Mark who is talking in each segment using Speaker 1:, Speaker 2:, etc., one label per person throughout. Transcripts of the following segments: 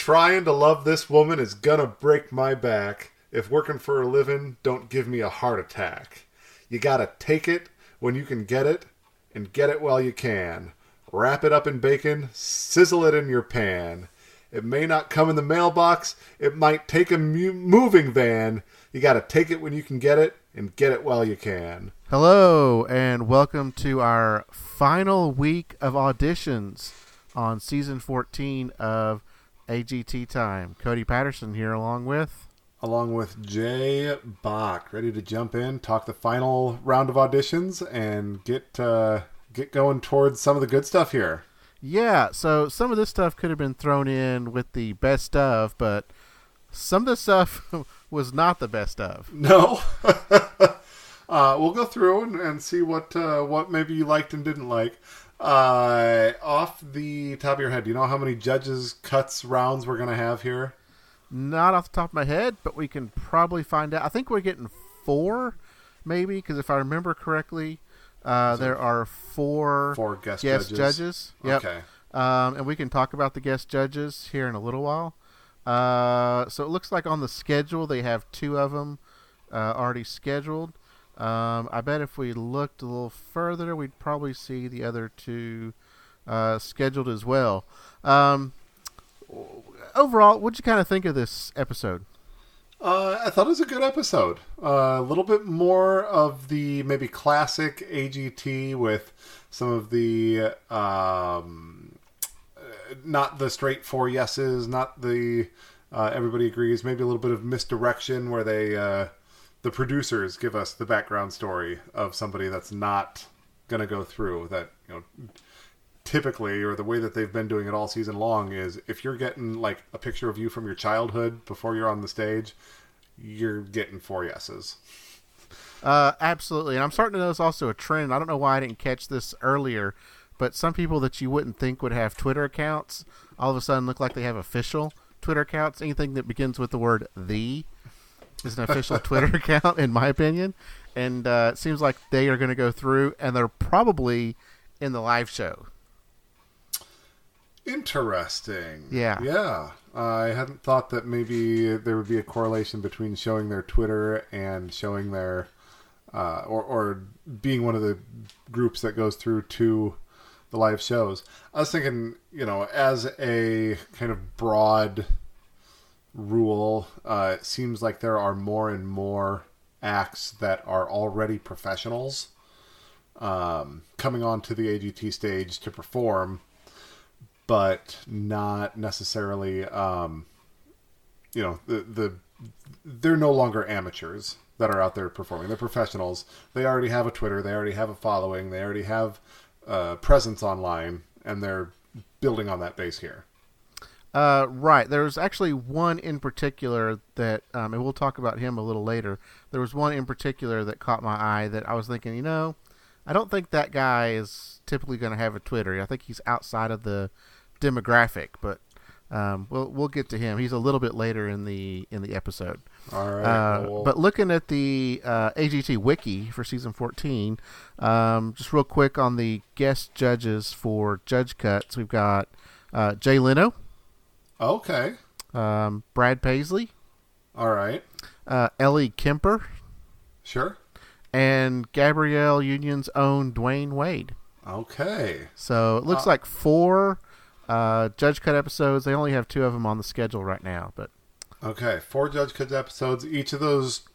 Speaker 1: Trying to love this woman is gonna break my back. If working for a living don't give me a heart attack. You gotta take it when you can get it, and get it while you can. Wrap it up in bacon, sizzle it in your pan. It may not come in the mailbox, it might take a moving van. You gotta take it when you can get it, and get it while you can.
Speaker 2: Hello, and welcome to our final week of auditions on Season 14 of AGT Time. Cody Patterson here along with
Speaker 1: Jay Bach, ready to jump in, talk the final round of auditions, and get going towards some of the good stuff here.
Speaker 2: Yeah, so some of this stuff could have been thrown in with the best of, but some of the stuff was not the best of.
Speaker 1: No. We'll go through and see what maybe you liked and didn't like. Off the top of your head, do you know how many judges, cuts, rounds we're going to have here?
Speaker 2: Not off the top of my head, but we can probably find out. I think we're getting 4, maybe, because if I remember correctly, there are four
Speaker 1: guest
Speaker 2: judges. Yep.
Speaker 1: Okay.
Speaker 2: And we can talk about the guest judges here in a little while. So it looks like on the schedule they have 2 of them already scheduled. I bet if we looked a little further, we'd probably see the other 2 scheduled as well. Overall, what'd you kind of think of this episode?
Speaker 1: I thought it was a good episode. A little bit more of the maybe classic AGT with some of the not the straight 4 yeses, not the everybody agrees. Maybe a little bit of misdirection where they the producers give us the background story of somebody that's not going to go through that. Typically, or the way that they've been doing it all season long, is if you're getting like a picture of you from your childhood before you're on the stage, you're getting 4 yeses.
Speaker 2: Absolutely. And I'm starting to notice also a trend. I don't know why I didn't catch this earlier, but some people that you wouldn't think would have Twitter accounts all of a sudden look like they have official Twitter accounts. Anything that begins with the word "the" is an official Twitter account, in my opinion. And it seems like they are going to go through, and they're probably in the live show.
Speaker 1: Interesting.
Speaker 2: Yeah.
Speaker 1: I hadn't thought that maybe there would be a correlation between showing their Twitter and showing their, or being one of the groups that goes through to the live shows. I was thinking, as a kind of broad rule, it seems like there are more and more acts that are already professionals coming onto the AGT stage to perform, but not necessarily, they're no longer amateurs that are out there performing. They're professionals. They already have a Twitter. They already have a following. They already have presence online, and they're building on that base here.
Speaker 2: Right. There's actually one in particular that, and we'll talk about him a little later. There was one in particular that caught my eye that I was thinking, I don't think that guy is typically going to have a Twitter. I think he's outside of the demographic, but we'll get to him. He's a little bit later in the episode.
Speaker 1: All right.
Speaker 2: But looking at the AGT wiki for season 14, just real quick on the guest judges for judge cuts, we've got Jay Leno.
Speaker 1: Okay.
Speaker 2: Brad Paisley.
Speaker 1: All right.
Speaker 2: Ellie Kemper.
Speaker 1: Sure.
Speaker 2: And Gabrielle Union's own Dwayne Wade.
Speaker 1: Okay.
Speaker 2: So it looks like 4 Judge Cut episodes. They only have 2 of them on the schedule right now. But
Speaker 1: okay, 4 Judge Cut episodes. Each of those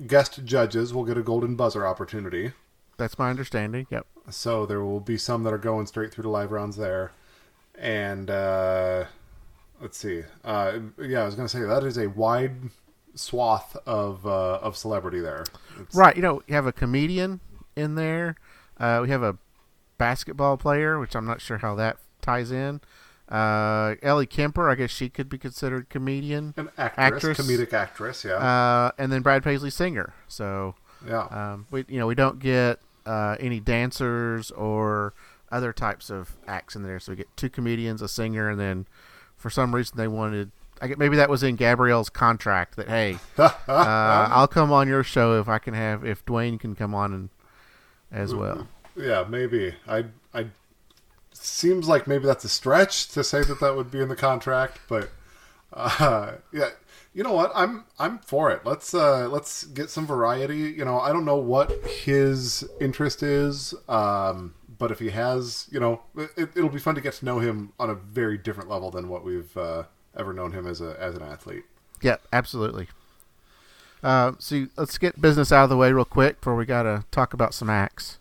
Speaker 1: guest judges will get a golden buzzer opportunity.
Speaker 2: That's my understanding. Yep.
Speaker 1: So there will be some that are going straight through to live rounds there. And let's see. I was going to say that is a wide swath of celebrity there.
Speaker 2: Right. You have a comedian in there. We have a basketball player, which I'm not sure how that ties in. Ellie Kemper, I guess she could be considered comedian.
Speaker 1: An actress. Comedic actress,
Speaker 2: yeah. And then Brad Paisley, singer. So
Speaker 1: yeah.
Speaker 2: We don't get any dancers or other types of acts in there. So we get 2 comedians, a singer, and then for some reason they wanted, maybe that was in Gabrielle's contract that, hey, I'll come on your show if Dwayne can come on as well.
Speaker 1: Yeah, maybe. I seems like maybe that's a stretch to say that would be in the contract, but yeah, you know what? I'm for it. Let's get some variety. You know, I don't know what his interest is, but if he has, you know, it'll be fun to get to know him on a very different level than what we've ever known him as an athlete.
Speaker 2: Yeah, absolutely. So let's get business out of the way real quick before we got to talk about some acts.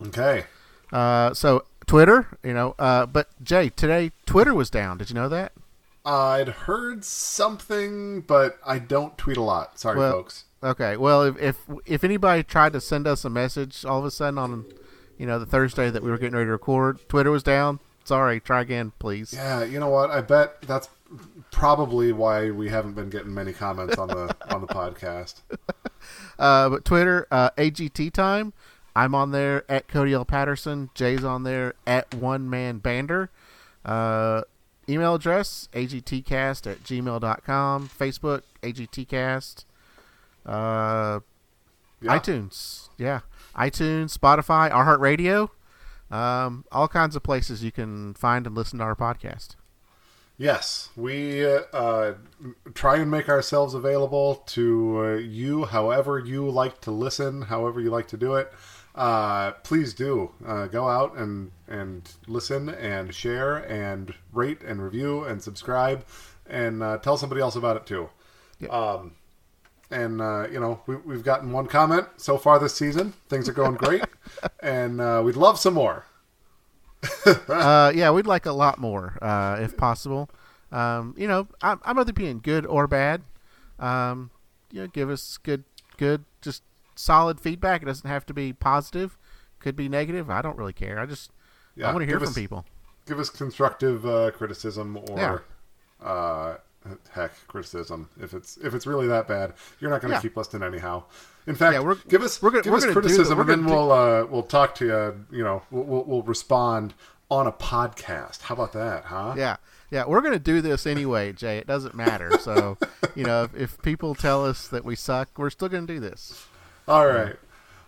Speaker 1: Okay.
Speaker 2: So Twitter, you know, but Jay, today Twitter was down. Did you know that?
Speaker 1: I'd heard something, but I don't tweet a lot. Sorry, folks.
Speaker 2: Okay. Well, if anybody tried to send us a message all of a sudden on, you know, the Thursday that we were getting ready to record, Twitter was down. Sorry, try again, please.
Speaker 1: Yeah, you know what? I bet that's probably why we haven't been getting many comments on the podcast.
Speaker 2: But Twitter, AGT time. I'm on there at Cody L. Patterson. Jay's on there at One Man Bander. Email address, agtcast@gmail.com. Facebook, agtcast. iTunes. Yeah. iTunes, Spotify, iHeartRadio. All kinds of places you can find and listen to our podcast. Yes,
Speaker 1: we try and make ourselves available to you however you like to listen, however you like to do it. Please do go out and listen and share and rate and review and subscribe and tell somebody else about it too. Yep. And you know, we've gotten one comment so far this season. Things are going great, and we'd love some more.
Speaker 2: Yeah, we'd like a lot more if possible. You know, I'm either being good or bad. You know, give us good, just solid feedback. It doesn't have to be positive. Could be negative. I don't really care. I want to hear from people.
Speaker 1: Give us constructive criticism or criticism. If it's really that bad, you're not going to keep listening anyhow. In fact, give us criticism, and then we'll talk to you. You know, we'll respond on a podcast. How about that, huh?
Speaker 2: Yeah. We're going to do this anyway, Jay. It doesn't matter. So, you know, if people tell us that we suck, we're still going to do this.
Speaker 1: All right.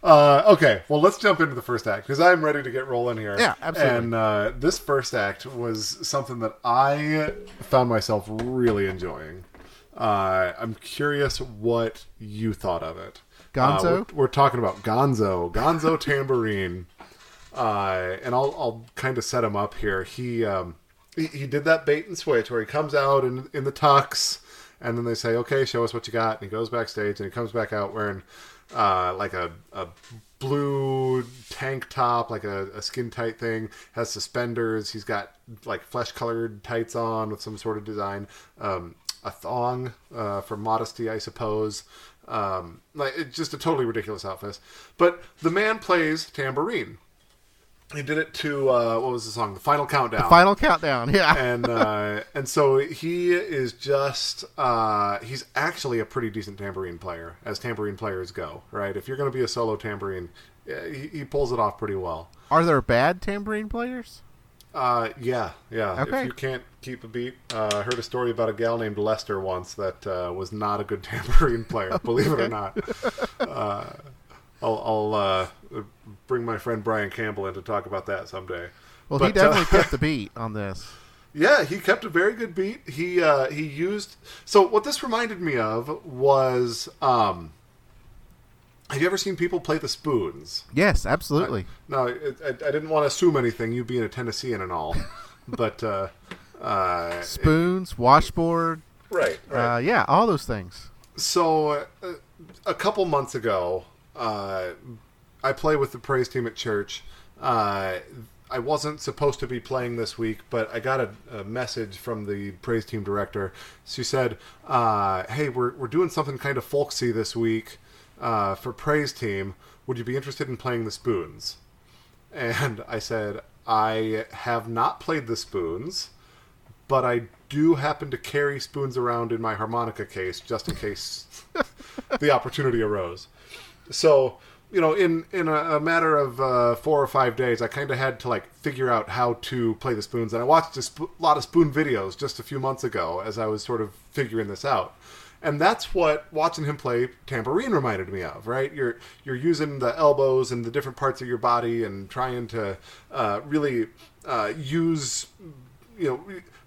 Speaker 1: Okay. Well, let's jump into the first act because I'm ready to get rolling here.
Speaker 2: Yeah, absolutely.
Speaker 1: And this first act was something that I found myself really enjoying. I'm curious what you thought of it.
Speaker 2: Gonzo?
Speaker 1: We're talking about Gonzo Tambourine. And I'll kind of set him up here. He did that bait and switch where he comes out in the tux, and then they say, "Okay, show us what you got." And he goes backstage, and he comes back out wearing like a blue tank top, like a skin tight thing. Has suspenders. He's got like flesh colored tights on with some sort of design. A thong for modesty, I suppose. Like it's just a totally ridiculous outfit. But the man plays tambourine. He did it to what was the song? The Final Countdown.
Speaker 2: The Final Countdown, yeah.
Speaker 1: And so he is just he's actually a pretty decent tambourine player, as tambourine players go, right? If you're going to be a solo tambourine, he pulls it off pretty well.
Speaker 2: Are there bad tambourine players?
Speaker 1: Yeah.
Speaker 2: Okay.
Speaker 1: If you can't keep a beat, I heard a story about a gal named Lester once that was not a good tambourine player, believe it or not. I'll bring my friend Brian Campbell in to talk about that someday.
Speaker 2: Well, he definitely kept the beat on this.
Speaker 1: Yeah, he kept a very good beat. He used... So what this reminded me of was... have you ever seen people play the spoons?
Speaker 2: Yes, absolutely.
Speaker 1: I didn't want to assume anything, you being a Tennessean and all. But...
Speaker 2: spoons, washboard.
Speaker 1: Right.
Speaker 2: Yeah, all those things.
Speaker 1: So, a couple months ago... I play with the praise team at church. I wasn't supposed to be playing this week, but I got a message from the praise team director. She said, hey, we're doing something kind of folksy this week for praise team. Would you be interested in playing the spoons? And I said, I have not played the spoons, but I do happen to carry spoons around in my harmonica case just in case the opportunity arose. So, you know, in a matter of 4 or 5 days, I kind of had to like figure out how to play the spoons. And I watched a lot of spoon videos just a few months ago as I was sort of figuring this out. And that's what watching him play tambourine reminded me of, right? You're using the elbows and the different parts of your body and trying to really use,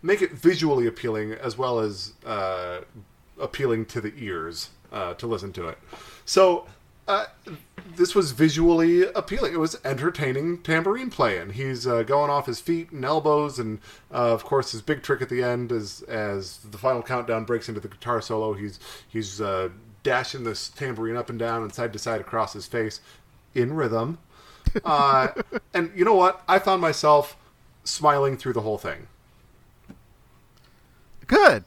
Speaker 1: make it visually appealing as well as appealing to the ears to listen to it. So this was visually appealing. It was entertaining tambourine playing. He's going off his feet and elbows, and of course his big trick at the end is as the final countdown breaks into the guitar solo. He's dashing this tambourine up and down and side to side across his face in rhythm. And you know what? I found myself smiling through the whole thing.
Speaker 2: Good.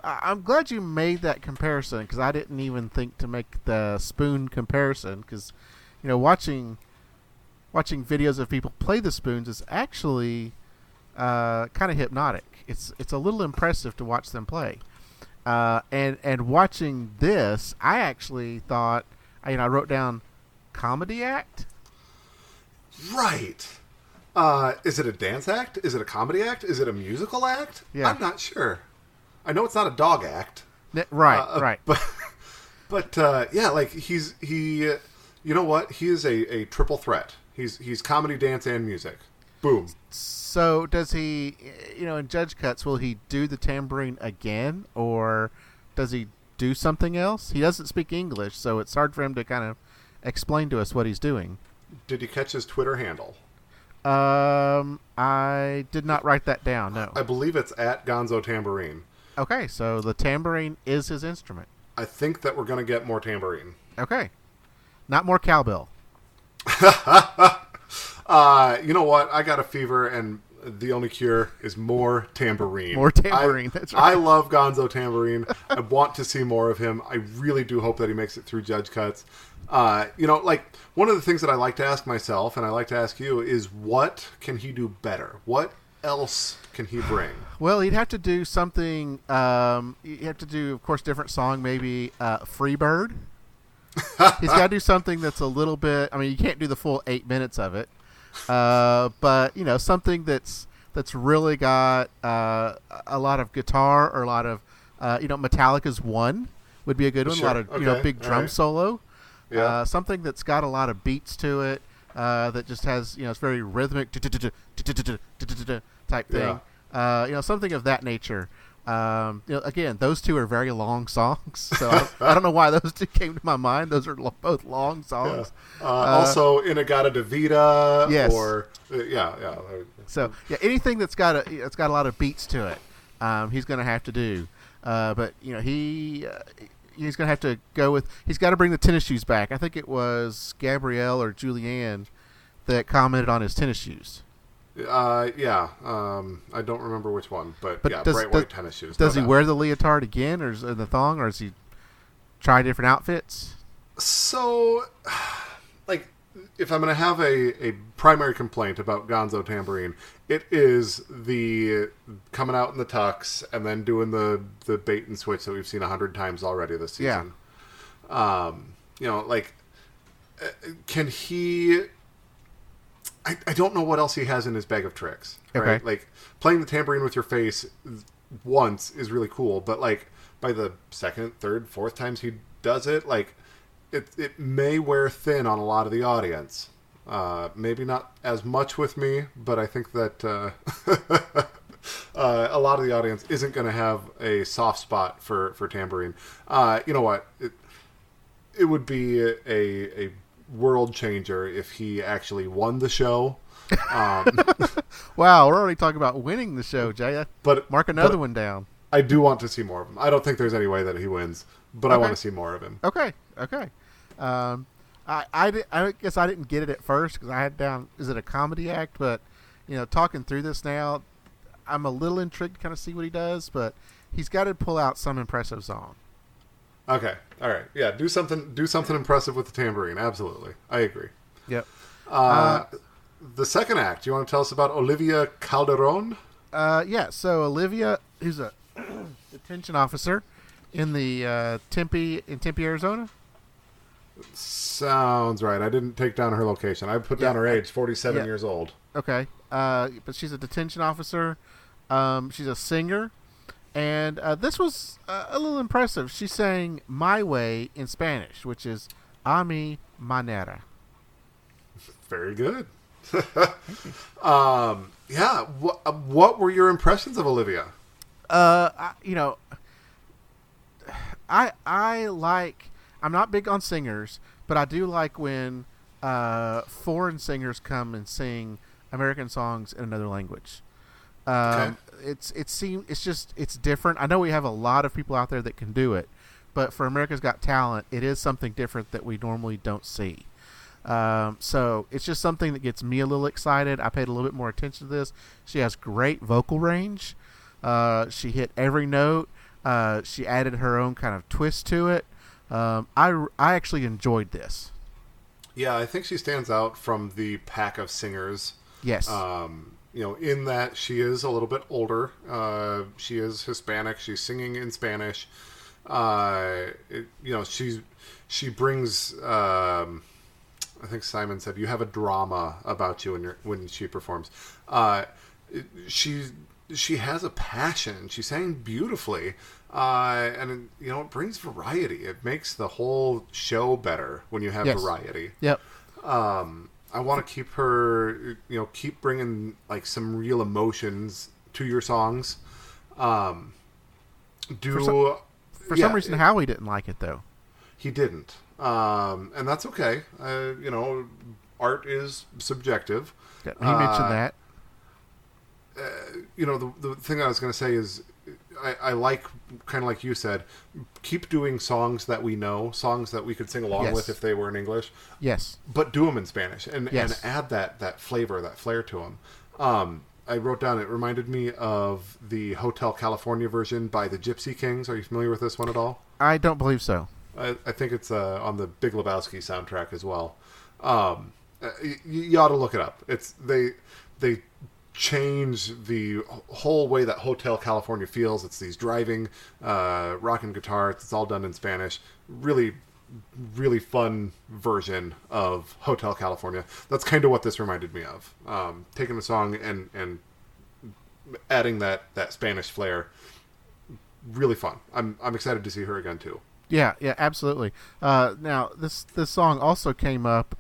Speaker 2: I'm glad you made that comparison because I didn't even think to make the spoon comparison because, watching videos of people play the spoons is actually kind of hypnotic. It's a little impressive to watch them play. And watching this, I actually thought, I wrote down comedy act.
Speaker 1: Right. Is it a dance act? Is it a comedy act? Is it a musical act?
Speaker 2: Yeah.
Speaker 1: I'm not sure. I know it's not a dog act.
Speaker 2: Right.
Speaker 1: But he you know what? He is a triple threat. He's comedy, dance, and music. Boom.
Speaker 2: So does he, in Judge Cuts, will he do the tambourine again, or does he do something else? He doesn't speak English, so it's hard for him to kind of explain to us what he's doing.
Speaker 1: Did you catch his Twitter handle?
Speaker 2: I did not write that down, no.
Speaker 1: I believe it's at Gonzo Tambourine.
Speaker 2: Okay, so the tambourine is his instrument.
Speaker 1: I think that we're going to get more tambourine.
Speaker 2: Okay. Not more cowbell.
Speaker 1: You know what? I got a fever, and the only cure is more tambourine.
Speaker 2: More tambourine, that's right.
Speaker 1: I love Gonzo Tambourine. I want to see more of him. I really do hope that he makes it through Judge Cuts. One of the things that I like to ask myself, and I like to ask you, is what can he do better? What else can he bring?
Speaker 2: Well, he'd have to do something. He'd have to do, of course, different song. Maybe Freebird. He's got to do something that's a little bit. I mean, you can't do the full 8 minutes of it, but something that's really got a lot of guitar or a lot of Metallica's One would be a good one.
Speaker 1: Sure.
Speaker 2: A lot of big drum solo.
Speaker 1: Yeah.
Speaker 2: Something that's got a lot of beats to it. That just has, it's very rhythmic type thing.
Speaker 1: Yeah.
Speaker 2: Something of that nature. Again, those two are very long songs, so I don't know why those two came to my mind. Those are both long songs.
Speaker 1: Yeah. Also, Inagata Devita.
Speaker 2: Yes.
Speaker 1: Or
Speaker 2: So anything that's got a lot of beats to it, he's going to have to do. But he's going to have to go with. He's got to bring the tennis shoes back. I think it was Gabrielle or Julianne that commented on his tennis shoes.
Speaker 1: I don't remember which one, but bright white tennis shoes.
Speaker 2: Does he wear the leotard again, or the thong, or does he try different outfits?
Speaker 1: So, if I'm going to have a primary complaint about Gonzo Tambourine, it is the coming out in the tux and then doing the bait and switch that we've seen 100 times already this season. Yeah. Can he... I don't know what else he has in his bag of tricks. Right?
Speaker 2: Okay.
Speaker 1: Like, playing the tambourine with your face once is really cool, but, by the second, third, fourth times he does it, it may wear thin on a lot of the audience. Maybe not as much with me, but I think that a lot of the audience isn't going to have a soft spot for tambourine. You know what? It would be a world changer if he actually won the show.
Speaker 2: Wow, we're already talking about winning the show, Jay. Mark another one down.
Speaker 1: I do want to see more of him. I don't think there's any way that he wins, but I want to see more of him.
Speaker 2: Okay. I guess I didn't get it at first because I had down, is it a comedy act? But, talking through this now, I'm a little intrigued to kind of see what he does, but he's got to pull out some impressive song.
Speaker 1: Okay. All right. Yeah. Do something impressive with the tambourine. Absolutely. I agree.
Speaker 2: Yep.
Speaker 1: The second act, you want to tell us about Olivia Calderon?
Speaker 2: Yeah. So Olivia, who's a detention officer in the Tempe, Arizona.
Speaker 1: Sounds right. I didn't take down her location. I put down her age, 47 years old.
Speaker 2: Okay. But she's a detention officer. She's a singer. And this was a little impressive. She sang My Way in Spanish, which is A mi manera.
Speaker 1: Very good. Yeah. What were your impressions of Olivia?
Speaker 2: You know, I like. I'm not big on singers, but I do like when foreign singers come and sing American songs in another language.
Speaker 1: Okay.
Speaker 2: It's different. I know we have a lot of people out there that can do it, but for America's Got Talent, it is something different that we normally don't see. So it's just something that gets me a little excited. I paid a little bit more attention to this. She has great vocal range. She hit every note. She added her own kind of twist to it. I actually enjoyed this.
Speaker 1: Yeah, I think she stands out from the pack of singers.
Speaker 2: Yes.
Speaker 1: In that she is a little bit older. She is Hispanic. She's singing in Spanish. She brings. I think Simon said you have a drama about you when she performs. She has a passion. She sang beautifully, and it brings variety. It makes the whole show better when you have variety.
Speaker 2: Yep.
Speaker 1: I want to keep her, keep bringing like some real emotions to your songs.
Speaker 2: For some reason, Howie didn't like it though.
Speaker 1: He didn't, and that's okay. Art is subjective.
Speaker 2: Yeah, he mentioned that.
Speaker 1: The thing I was going to say is I like, kind of like you said, keep doing songs that we know, songs that we could sing along with if they were in English.
Speaker 2: Yes.
Speaker 1: But do them in Spanish and add that flavor, that flair to them. I wrote down, it reminded me of the Hotel California version by the Gypsy Kings. Are you familiar with this one at all?
Speaker 2: I don't believe so.
Speaker 1: I think it's on the Big Lebowski soundtrack as well. You ought to look it up. They change the whole way that Hotel California feels. It's these driving, rocking guitars. It's all done in Spanish. Really, really fun version of Hotel California. That's kind of what this reminded me of. Taking the song and adding that Spanish flair. Really fun. I'm excited to see her again too.
Speaker 2: Yeah, absolutely. Now this song also came up,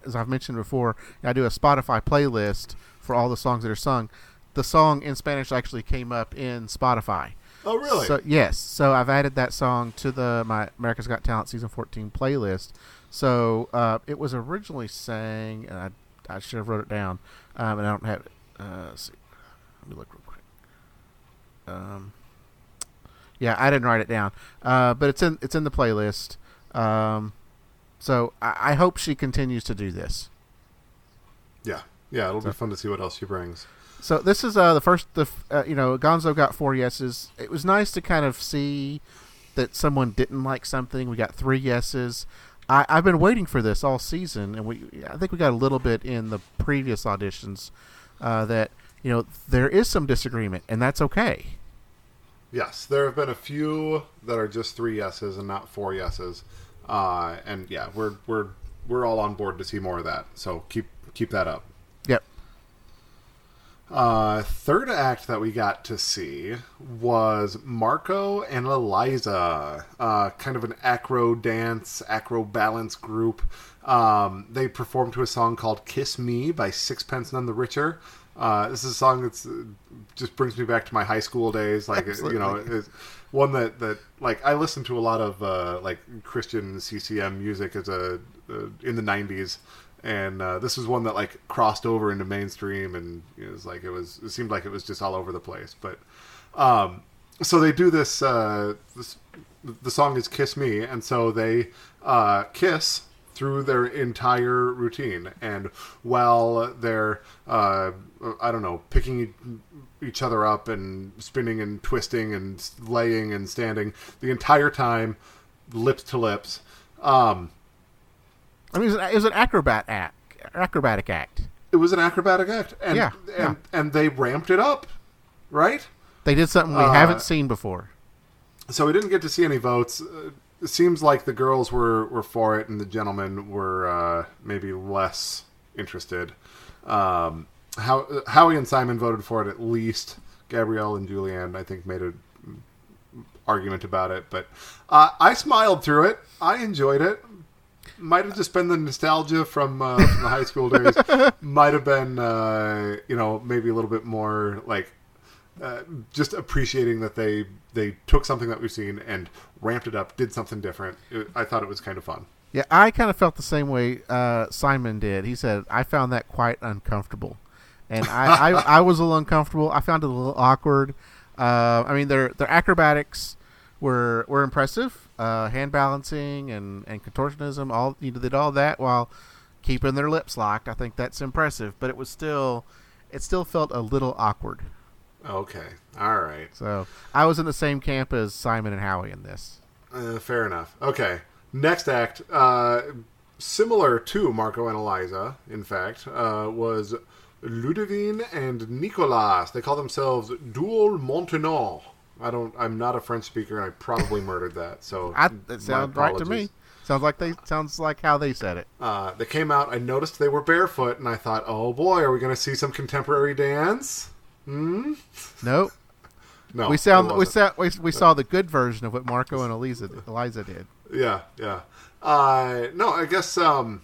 Speaker 2: as I've mentioned before. I do a Spotify playlist for all the songs that are sung. The song in Spanish actually came up in Spotify.
Speaker 1: Oh, really?
Speaker 2: So yes. So I've added that song to my America's Got Talent Season 14 playlist. So it was originally sang, and I should have wrote it down, and I don't have it. Let's see. Let me look real quick. Yeah, I didn't write it down, but it's in the playlist. So I hope she continues to do this. Yeah, it'll be fun to see what else she brings. So this is the first. Gonzo got 4 yeses. It was nice to kind of see that someone didn't like something. We got 3 yeses. I've been waiting for this all season, and I think we got a little bit in the previous auditions that there is some disagreement, and that's okay. Yes, there have been a few that are just 3 yeses and not 4 yeses, and yeah, we're all on board to see more of that. So keep that up. Yep. Third act that we got to see was Marco and Eliza, kind of an acro balance group. They performed to a song called "Kiss Me" by Sixpence None the Richer. This is a song that's just brings me back to my high school days. Like, it's one that like I listened to a lot of like Christian CCM music as in the 90s. And this was one that like crossed over into mainstream, and it seemed like it was just all over the place. But so they do this. The song is "Kiss Me," and so they kiss through their entire routine. And while they're picking each other up and spinning and twisting and laying and standing the entire time, lips to lips. I mean, it was an acrobatic act. It was an acrobatic act, and they ramped it up, right? They did something we haven't seen before. So we didn't get to see any votes. It seems like the girls were for it, and the gentlemen were maybe less interested. Howie and Simon voted for it at least,
Speaker 1: Gabrielle and Julianne, I think, made an argument about it. But I smiled through it. I enjoyed it. Might have just been the nostalgia from the high school days. Might have been, maybe a little bit more like just appreciating that they took something that we've seen and ramped it up, did something different. I thought it was kind of fun.
Speaker 2: Yeah, I kind of felt the same way Simon did. He said, I found that quite uncomfortable. And I was a little uncomfortable. I found it a little awkward. Their acrobatics were impressive. Hand balancing and contortionism, they did all that while keeping their lips locked. I think that's impressive. But it still felt a little awkward.
Speaker 1: Okay. All right.
Speaker 2: So I was in the same camp as Simon and Howie in this.
Speaker 1: Fair enough. Okay. Next act, similar to Marco and Eliza, in fact, was Ludivine and Nicolas. They call themselves Duel Maintenant. I'm not a French speaker, and I probably murdered that. So
Speaker 2: it sounds right to me. Sounds like how they said it.
Speaker 1: They came out. I noticed they were barefoot, and I thought, oh boy, are we going to see some contemporary dance?
Speaker 2: Nope.
Speaker 1: No,
Speaker 2: we saw the good version of what Marco and Eliza did.
Speaker 1: Yeah. No, I guess kind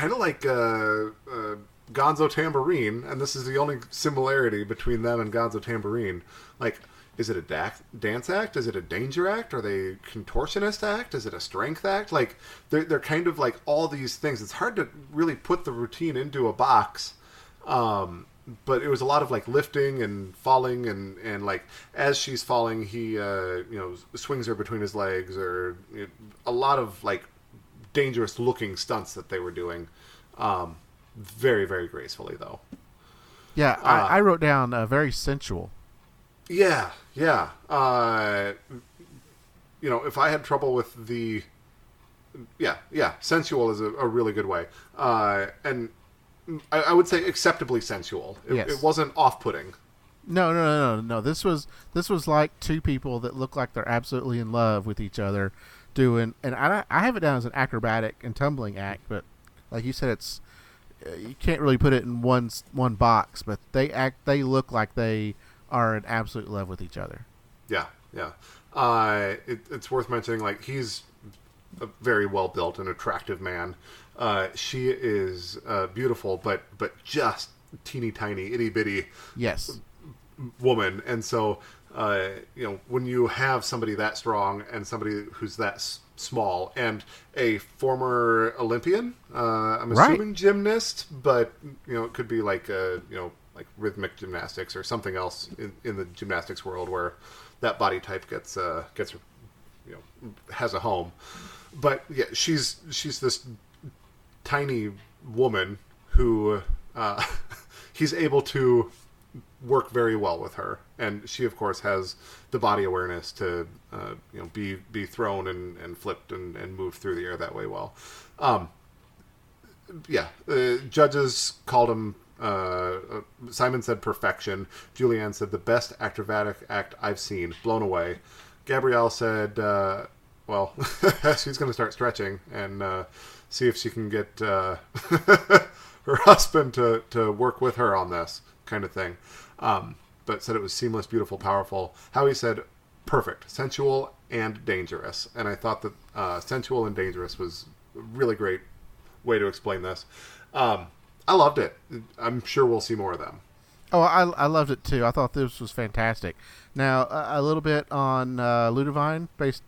Speaker 1: of like Gonzo Tambourine, and this is the only similarity between them and Gonzo Tambourine. Like, is it a dance act? Is it a danger act? Are they contortionist act? Is it a strength act? Like, they're kind of like all these things. It's hard to really put the routine into a box. But it was a lot of like lifting and falling and like as she's falling, he swings her between his legs, or a lot of like dangerous looking stunts that they were doing. Very, very gracefully though.
Speaker 2: Yeah, I wrote down very sensual.
Speaker 1: Yeah. If I had trouble with the sensual is a really good way. And I would say acceptably sensual.
Speaker 2: Yes.
Speaker 1: It wasn't off-putting.
Speaker 2: No. This was like two people that look like they're absolutely in love with each other doing, and I have it down as an acrobatic and tumbling act, but like you said, it's you can't really put it in one box, but they look like they are in absolute love with each other.
Speaker 1: Yeah. It's worth mentioning, like, he's a very well-built and attractive man. She is beautiful, but just teeny tiny, itty bitty,
Speaker 2: yes,
Speaker 1: woman. And so, when you have somebody that strong and somebody who's that small and a former Olympian, I'm assuming gymnast, but it could be like like rhythmic gymnastics or something else in the gymnastics world where that body type gets has a home. But yeah, she's this tiny woman who he's able to work very well with her, and she of course has the body awareness to be thrown and flipped and move through the air that way well. Judges called him Simon said perfection. Julianne said the best acrobatic act I've seen, blown away. Gabrielle said she's going to start stretching and see if she can get her husband to work with her on this kind of thing. But said it was seamless, beautiful, powerful. Howie said perfect, sensual, and dangerous. And I thought that sensual and dangerous was a really great way to explain this. I loved it. I'm sure we'll see more of them.
Speaker 2: Oh, I loved it too. I thought this was fantastic. Now, a little bit on Ludivine, based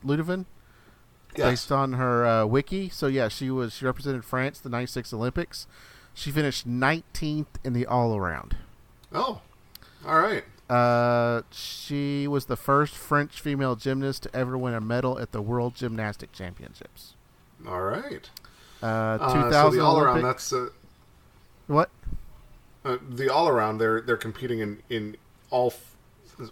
Speaker 2: on her wiki. So yeah, she represented France the '96 Olympics. She finished 19th in the all-around.
Speaker 1: Oh, all right.
Speaker 2: She was the first French female gymnast to ever win a medal at the World Gymnastic Championships.
Speaker 1: All right.
Speaker 2: 2000
Speaker 1: so the all-around,
Speaker 2: Olympics.
Speaker 1: that's
Speaker 2: what?
Speaker 1: The all-around, they're competing in all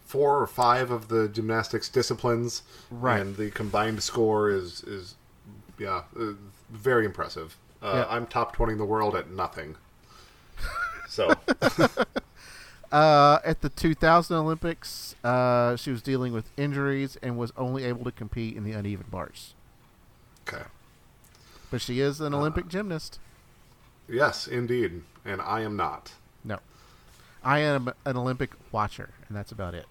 Speaker 1: 4 or 5 of the gymnastics disciplines,
Speaker 2: right?
Speaker 1: And the combined score is very impressive. I'm top 20 in the world at nothing. So,
Speaker 2: at the 2000 Olympics, she was dealing with injuries and was only able to compete in the uneven bars.
Speaker 1: Okay,
Speaker 2: but she is an Olympic gymnast.
Speaker 1: Yes, indeed, and I am not.
Speaker 2: No. I am an Olympic watcher, and that's about it.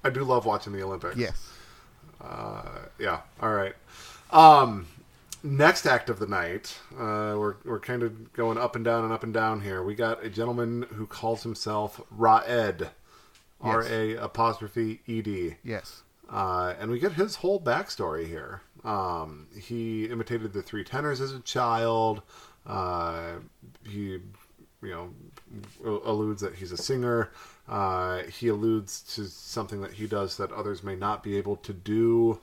Speaker 1: I do love watching the Olympics.
Speaker 2: Yes.
Speaker 1: Yeah. All right. Next act of the night, we're kind of going up and down and up and down here. We got a gentleman who calls himself Raed, R-A''ED.
Speaker 2: Yes.
Speaker 1: And we get his whole backstory here. He imitated the Three Tenors as a child. He, alludes that he's a singer. He alludes to something that he does that others may not be able to do.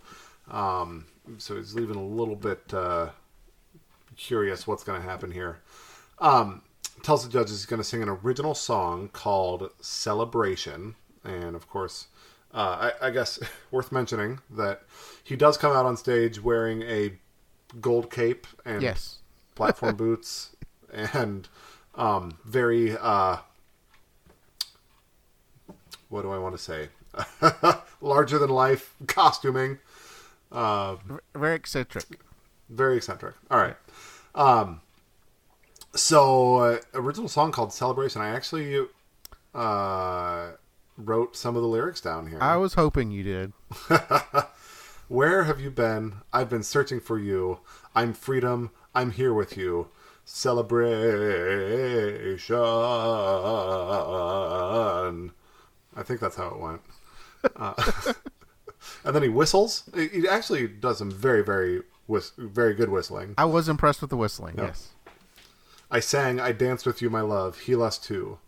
Speaker 1: So he's leaving a little bit curious what's going to happen here. Tells the judges he's going to sing an original song called Celebration. And, of course, I guess worth mentioning that he does come out on stage wearing a gold cape and platform boots and very, what do I want to say? Larger than life costuming.
Speaker 2: Very eccentric.
Speaker 1: Very eccentric. All right. So, original song called Celebration. I actually wrote some of the lyrics down here.
Speaker 2: I was hoping you did.
Speaker 1: Where have you been? I've been searching for you. I'm freedom. I'm here with you. Celebration. I think that's how it went. And then he whistles. He actually does some very, very, very good whistling.
Speaker 2: I was impressed with the whistling, yes.
Speaker 1: I sang, I danced with you, my love. He lust too.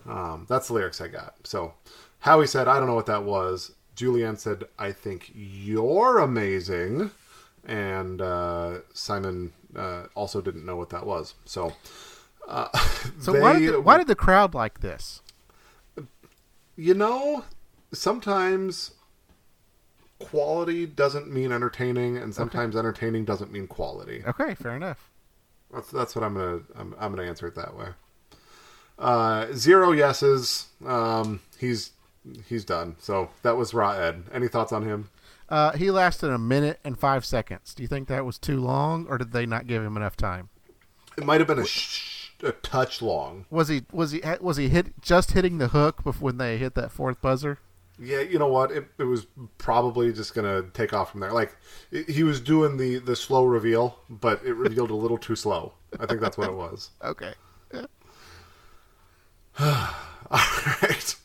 Speaker 1: That's the lyrics I got. So, Howie said, I don't know what that was. Julianne said, I think you're amazing. And Simon also didn't know what that was. So,
Speaker 2: why did the crowd like this?
Speaker 1: Sometimes quality doesn't mean entertaining, and sometimes entertaining doesn't mean quality.
Speaker 2: Okay, fair enough.
Speaker 1: That's what I'm gonna answer it that way. 0 yeses. He's done. So that was Raed. Any thoughts on him?
Speaker 2: He lasted 1 minute and 5 seconds. Do you think that was too long, or did they not give him enough time?
Speaker 1: It might have been a touch long.
Speaker 2: Was he just hitting the hook when they hit that fourth buzzer?
Speaker 1: Yeah, you know what? It was probably just gonna take off from there. Like he was doing the slow reveal, but it revealed a little too slow. I think that's what it was.
Speaker 2: Okay.
Speaker 1: All right.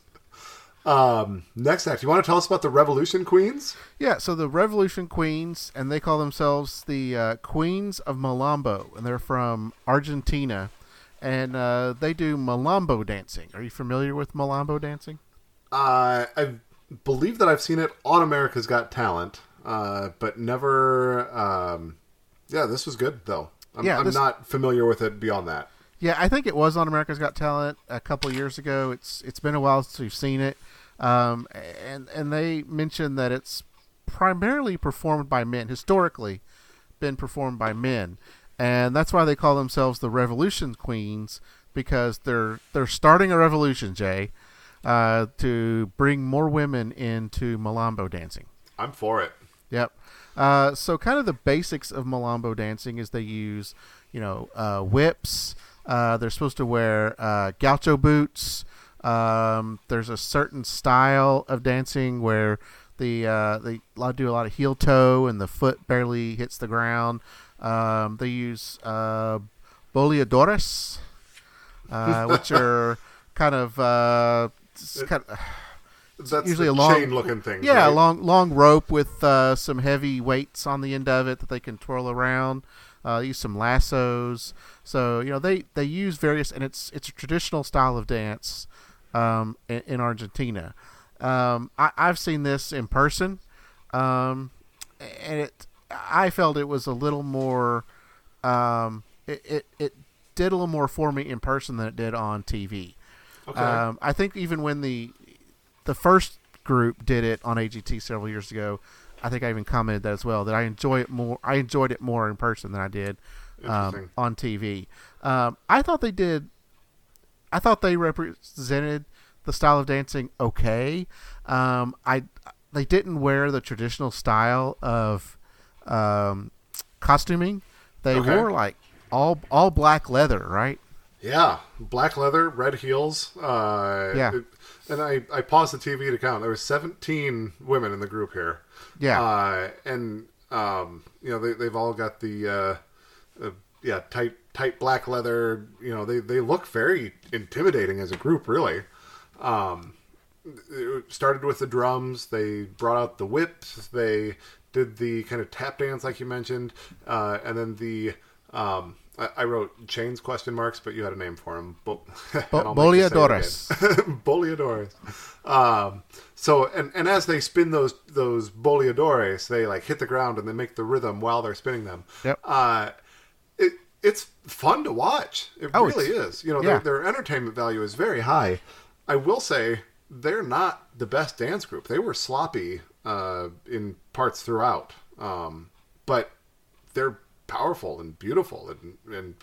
Speaker 1: Next act. You want to tell us about the Revolution Queens?
Speaker 2: Yeah, so the Revolution Queens, and they call themselves the Queens of Malambo, and they're from Argentina, and they do Malambo dancing. Are you familiar with Malambo dancing?
Speaker 1: I believe that I've seen it on America's Got Talent, but never... this was good, though. I'm not familiar with it beyond that.
Speaker 2: Yeah, I think it was on America's Got Talent a couple years ago. It's been a while since we've seen it. And they mentioned that it's primarily performed by men, historically been performed by men. And that's why they call themselves the Revolution Queens, because they're starting a revolution, Jay, to bring more women into Malambo dancing.
Speaker 1: I'm for it.
Speaker 2: Yep. So kind of the basics of Malambo dancing is they use, whips. They're supposed to wear gaucho boots. There's a certain style of dancing where they do a lot of heel toe and the foot barely hits the ground. They use boleadores, which are kind of
Speaker 1: that's
Speaker 2: usually
Speaker 1: a
Speaker 2: long
Speaker 1: chain-looking thing.
Speaker 2: Yeah,
Speaker 1: right?
Speaker 2: long rope with some heavy weights on the end of it that they can twirl around. Use some lassos. So they use various, and it's a traditional style of dance in Argentina. I've seen this in person, and I felt it was a little more. It did a little more for me in person than it did on TV. Okay. I think even when the first group did it on AGT several years ago, I think I even commented that as well, that I enjoyed it more in person than I did on TV. I thought they represented the style of dancing okay. They didn't wear the traditional style of costuming. They wore like all black leather, right?
Speaker 1: Yeah, black leather, red heels. And I paused the TV to count. There were 17 women in the group here.
Speaker 2: Yeah.
Speaker 1: They've all got the tight black leather. They look very intimidating as a group, really. It started with the drums. They brought out the whips. They did the kind of tap dance, like you mentioned, and then the. I wrote chains question marks, but you had a name for them.
Speaker 2: Boleadores.
Speaker 1: Boleadores. And as they spin those boleadores, they like hit the ground and they make the rhythm while they're spinning them.
Speaker 2: Yep.
Speaker 1: It's fun to watch. It really is. Their entertainment value is very high. I will say they're not the best dance group. They were sloppy in parts throughout, but they're powerful and beautiful and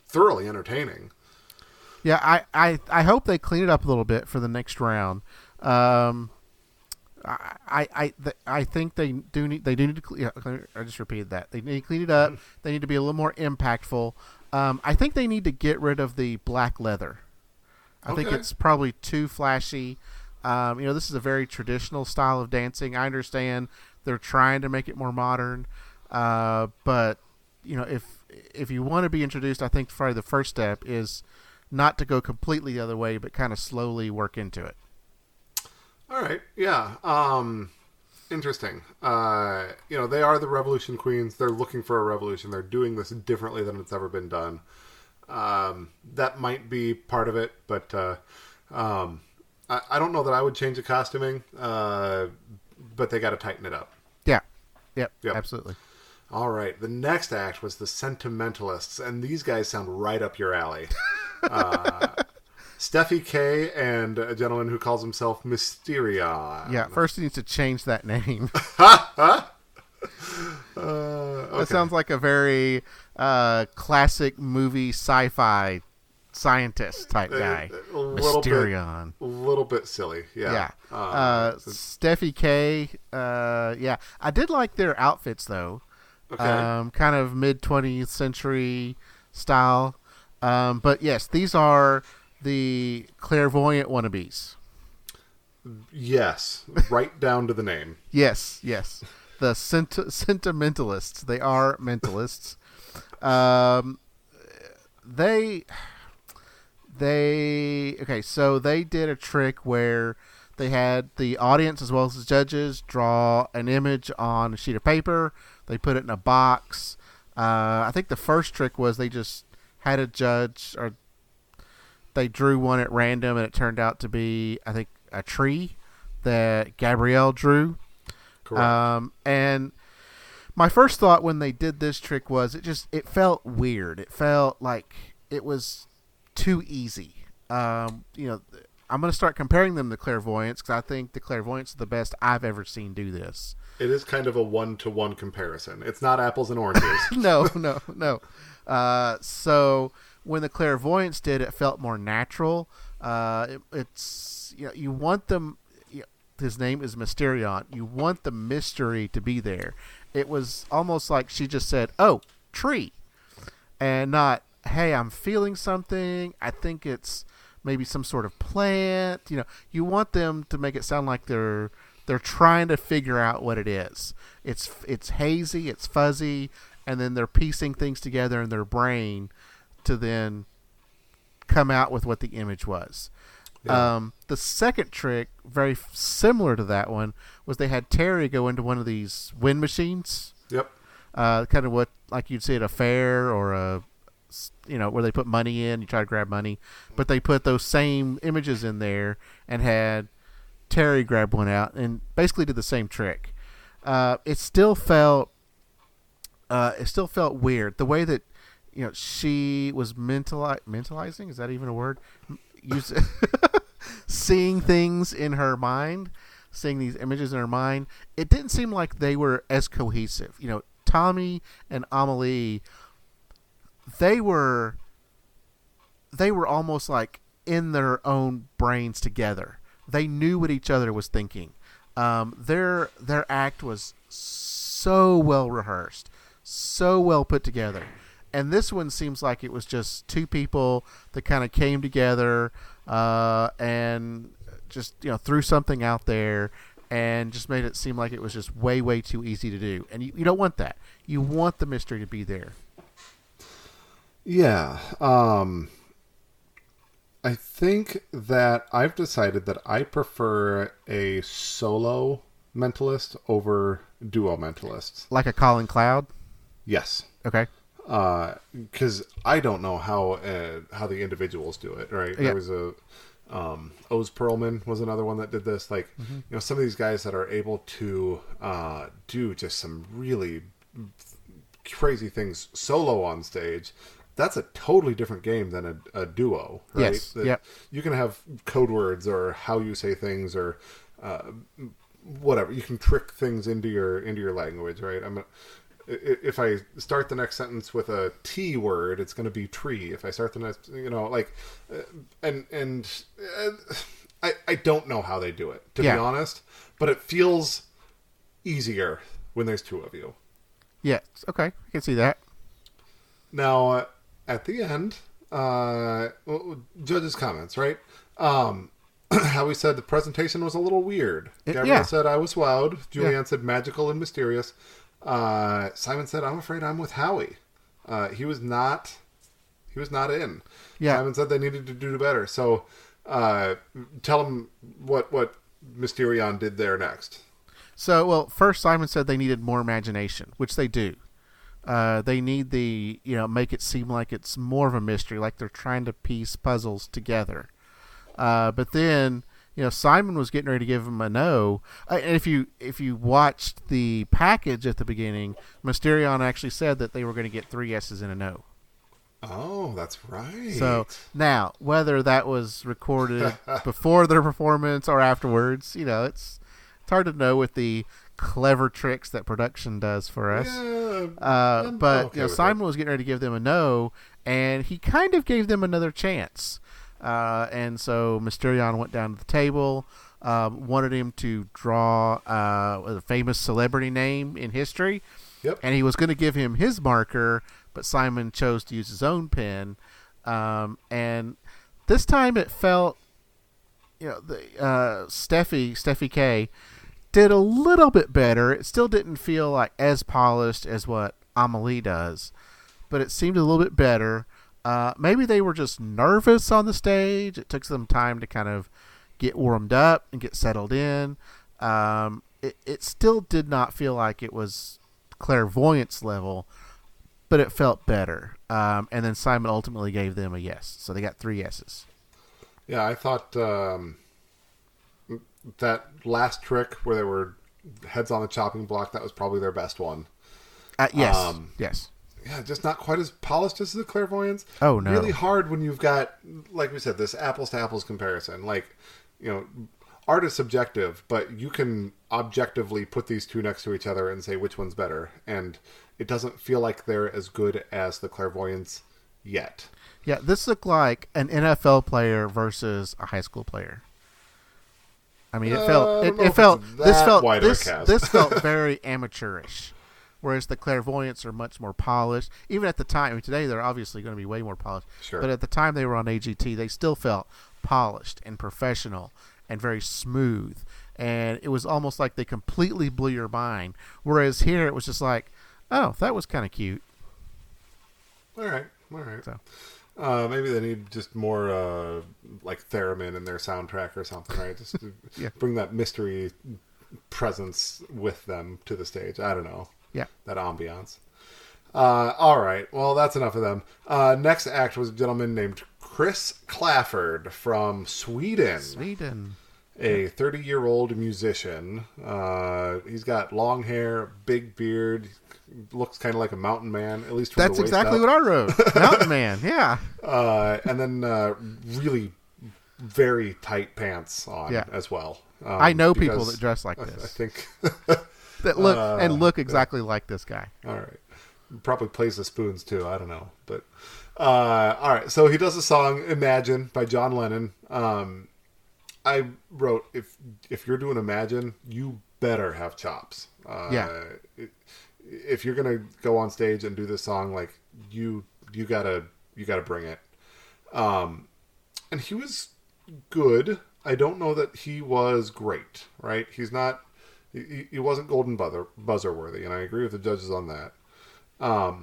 Speaker 1: thoroughly entertaining.
Speaker 2: Yeah, I hope they clean it up a little bit for the next round. I think they do need to. I just repeated that they need to clean it up. They need to be a little more impactful. I think they need to get rid of the black leather. I think it's probably too flashy. This is a very traditional style of dancing. I understand they're trying to make it more modern, but if you want to be introduced, I think probably the first step is not to go completely the other way, but kind of slowly work into it.
Speaker 1: All right. Yeah. Interesting. They are the Revolution Queens. They're looking for a revolution. They're doing this differently than it's ever been done. That might be part of it, but I don't know that I would change the costuming, but they got to tighten it up.
Speaker 2: Yeah. Yep. Absolutely.
Speaker 1: All right. The next act was the Sentimentalists, and these guys sound right up your alley. Steffi K and a gentleman who calls himself Mysterion.
Speaker 2: Yeah, first he needs to change that name.
Speaker 1: Okay.
Speaker 2: That sounds like a very classic movie sci-fi scientist type guy. Mysterion.
Speaker 1: A little bit silly, yeah.
Speaker 2: Steffi K, I did like their outfits, though.
Speaker 1: Okay.
Speaker 2: Kind of mid-20th century style. But yes, these are the clairvoyant wannabes.
Speaker 1: Yes, right down to the name.
Speaker 2: Yes. The sentimentalists. They are mentalists. So they did a trick where they had the audience as well as the judges draw an image on a sheet of paper. They put it in a box. I think the first trick was they just had a judge, or they drew one at random, and it turned out to be, I think, a tree that Gabrielle drew.
Speaker 1: Correct.
Speaker 2: And my first thought when they did this trick was it felt weird. It felt like it was too easy. I'm going to start comparing them to clairvoyants because I think the clairvoyants are the best I've ever seen do this.
Speaker 1: It is kind of a one-to-one comparison. It's not apples and oranges.
Speaker 2: No. So when the clairvoyants did it, felt more natural. You want them. His name is Mysterion. You want the mystery to be there. It was almost like she just said, "Oh, tree," and not, "Hey, I'm feeling something. I think it's maybe some sort of plant." You want them to make it sound like they're trying to figure out what it is. It's hazy, it's fuzzy, and then they're piecing things together in their brain to then come out with what the image was. Yeah. The second trick, very similar to that one, was they had Terry go into one of these wind machines.
Speaker 1: Yep.
Speaker 2: Kind of what, like you'd see at a fair or where they put money in, you try to grab money. But they put those same images in there and had Terry grab one out and basically did the same trick. It still felt weird. The way that she was mentalizing, is that even a word? Seeing things in her mind, seeing these images in her mind, it didn't seem like they were as cohesive. Tommy and Amelie, they were almost like in their own brains together. They knew what each other was thinking. Their act was so well rehearsed, so well put together. And this one seems like it was just two people that kind of came together and just threw something out there and just made it seem like it was just way, way too easy to do. And you don't want that. You want the mystery to be there.
Speaker 1: Yeah. I think that I've decided that I prefer a solo mentalist over duo mentalists.
Speaker 2: Like a Colin Cloud?
Speaker 1: Yes.
Speaker 2: Okay.
Speaker 1: Because I don't know how the individuals do it, right?
Speaker 2: Yeah.
Speaker 1: There was Oz Perlman was another one that did this. Like, some of these guys that are able to do just some really crazy things solo on stage. That's a totally different game than a duo, right?
Speaker 2: Yes. Yep.
Speaker 1: You can have code words or how you say things or whatever. You can trick things into your language, right? If I start the next sentence with a T word, it's going to be tree. If I start the next, I don't know how they do it, to be honest, but it feels easier when there's two of you.
Speaker 2: Yes. Okay. I can see that.
Speaker 1: Now, at the end, judges' comments, right? How we said the presentation was a little weird. Gabrielle said, I was wowed. Julianne said, magical and mysterious. Simon said, I'm afraid I'm with Howie. He was not in.
Speaker 2: Yeah.
Speaker 1: Simon said they needed to do better. So, tell him what Mysterion did there next.
Speaker 2: So, well, first Simon said they needed more imagination, which they do. They need make it seem like it's more of a mystery, like they're trying to piece puzzles together. But then, Simon was getting ready to give him a no. And if you watched the package at the beginning, Mysterion actually said that they were going to get 3 yeses and a no.
Speaker 1: Oh, that's right.
Speaker 2: So now, whether that was recorded before their performance or afterwards, it's hard to know with the clever tricks that production does for us.
Speaker 1: Yeah,
Speaker 2: but Simon was getting ready to give them a no, and he kind of gave them another chance. And so Mysterion went down to the table, wanted him to draw a famous celebrity name in history.
Speaker 1: Yep.
Speaker 2: And he was going to give him his marker, but Simon chose to use his own pen. And this time it felt, Steffi K did a little bit better. It still didn't feel like as polished as what Amelie does, but it seemed a little bit better. Maybe they were just nervous on the stage. It took some time to kind of get warmed up and get settled in. It still did not feel like it was clairvoyance level, but it felt better. And then Simon ultimately gave them a yes. So they got 3 yeses.
Speaker 1: Yeah, I thought that last trick where they were heads on the chopping block, that was probably their best one.
Speaker 2: Yes. Yes.
Speaker 1: Yeah, just not quite as polished as the clairvoyance.
Speaker 2: Oh, no.
Speaker 1: Really hard when you've got, like we said, this apples to apples comparison. Like, art is subjective, but you can objectively put these two next to each other and say which one's better. And it doesn't feel like they're as good as the clairvoyance yet.
Speaker 2: Yeah, this looked like an NFL player versus a high school player. I mean, this felt very amateurish. Whereas the clairvoyants are much more polished. Even at the time, I mean, today they're obviously going to be way more polished.
Speaker 1: Sure.
Speaker 2: But at the time they were on AGT, they still felt polished and professional and very smooth. And it was almost like they completely blew your mind. Whereas here it was just like, oh, that was kind of cute.
Speaker 1: All right.
Speaker 2: So.
Speaker 1: Maybe they need just more like theremin in their soundtrack or something, right? Just to bring that mystery presence with them to the stage. I don't know.
Speaker 2: Yeah.
Speaker 1: That ambiance. All right. Well, that's enough of them. Next act was a gentleman named Chris Clafford from Sweden. A 30-year-old musician. He's got long hair, big beard, looks kind of like a mountain man, at least from
Speaker 2: That's
Speaker 1: the waist
Speaker 2: exactly
Speaker 1: up.
Speaker 2: what I wrote. Mountain man, yeah.
Speaker 1: And then really very tight pants on as well.
Speaker 2: I know people that dress like this.
Speaker 1: I think...
Speaker 2: that look exactly like this guy.
Speaker 1: All right. Probably plays the spoons too. I don't know. But all right. So he does a song Imagine by John Lennon. I wrote if you're doing Imagine, you better have chops. if you're gonna go on stage and do this song, like you gotta bring it. And he was good. I don't know that he was great, right? He's not. He wasn't golden buzzer worthy, and I agree with the judges on that. I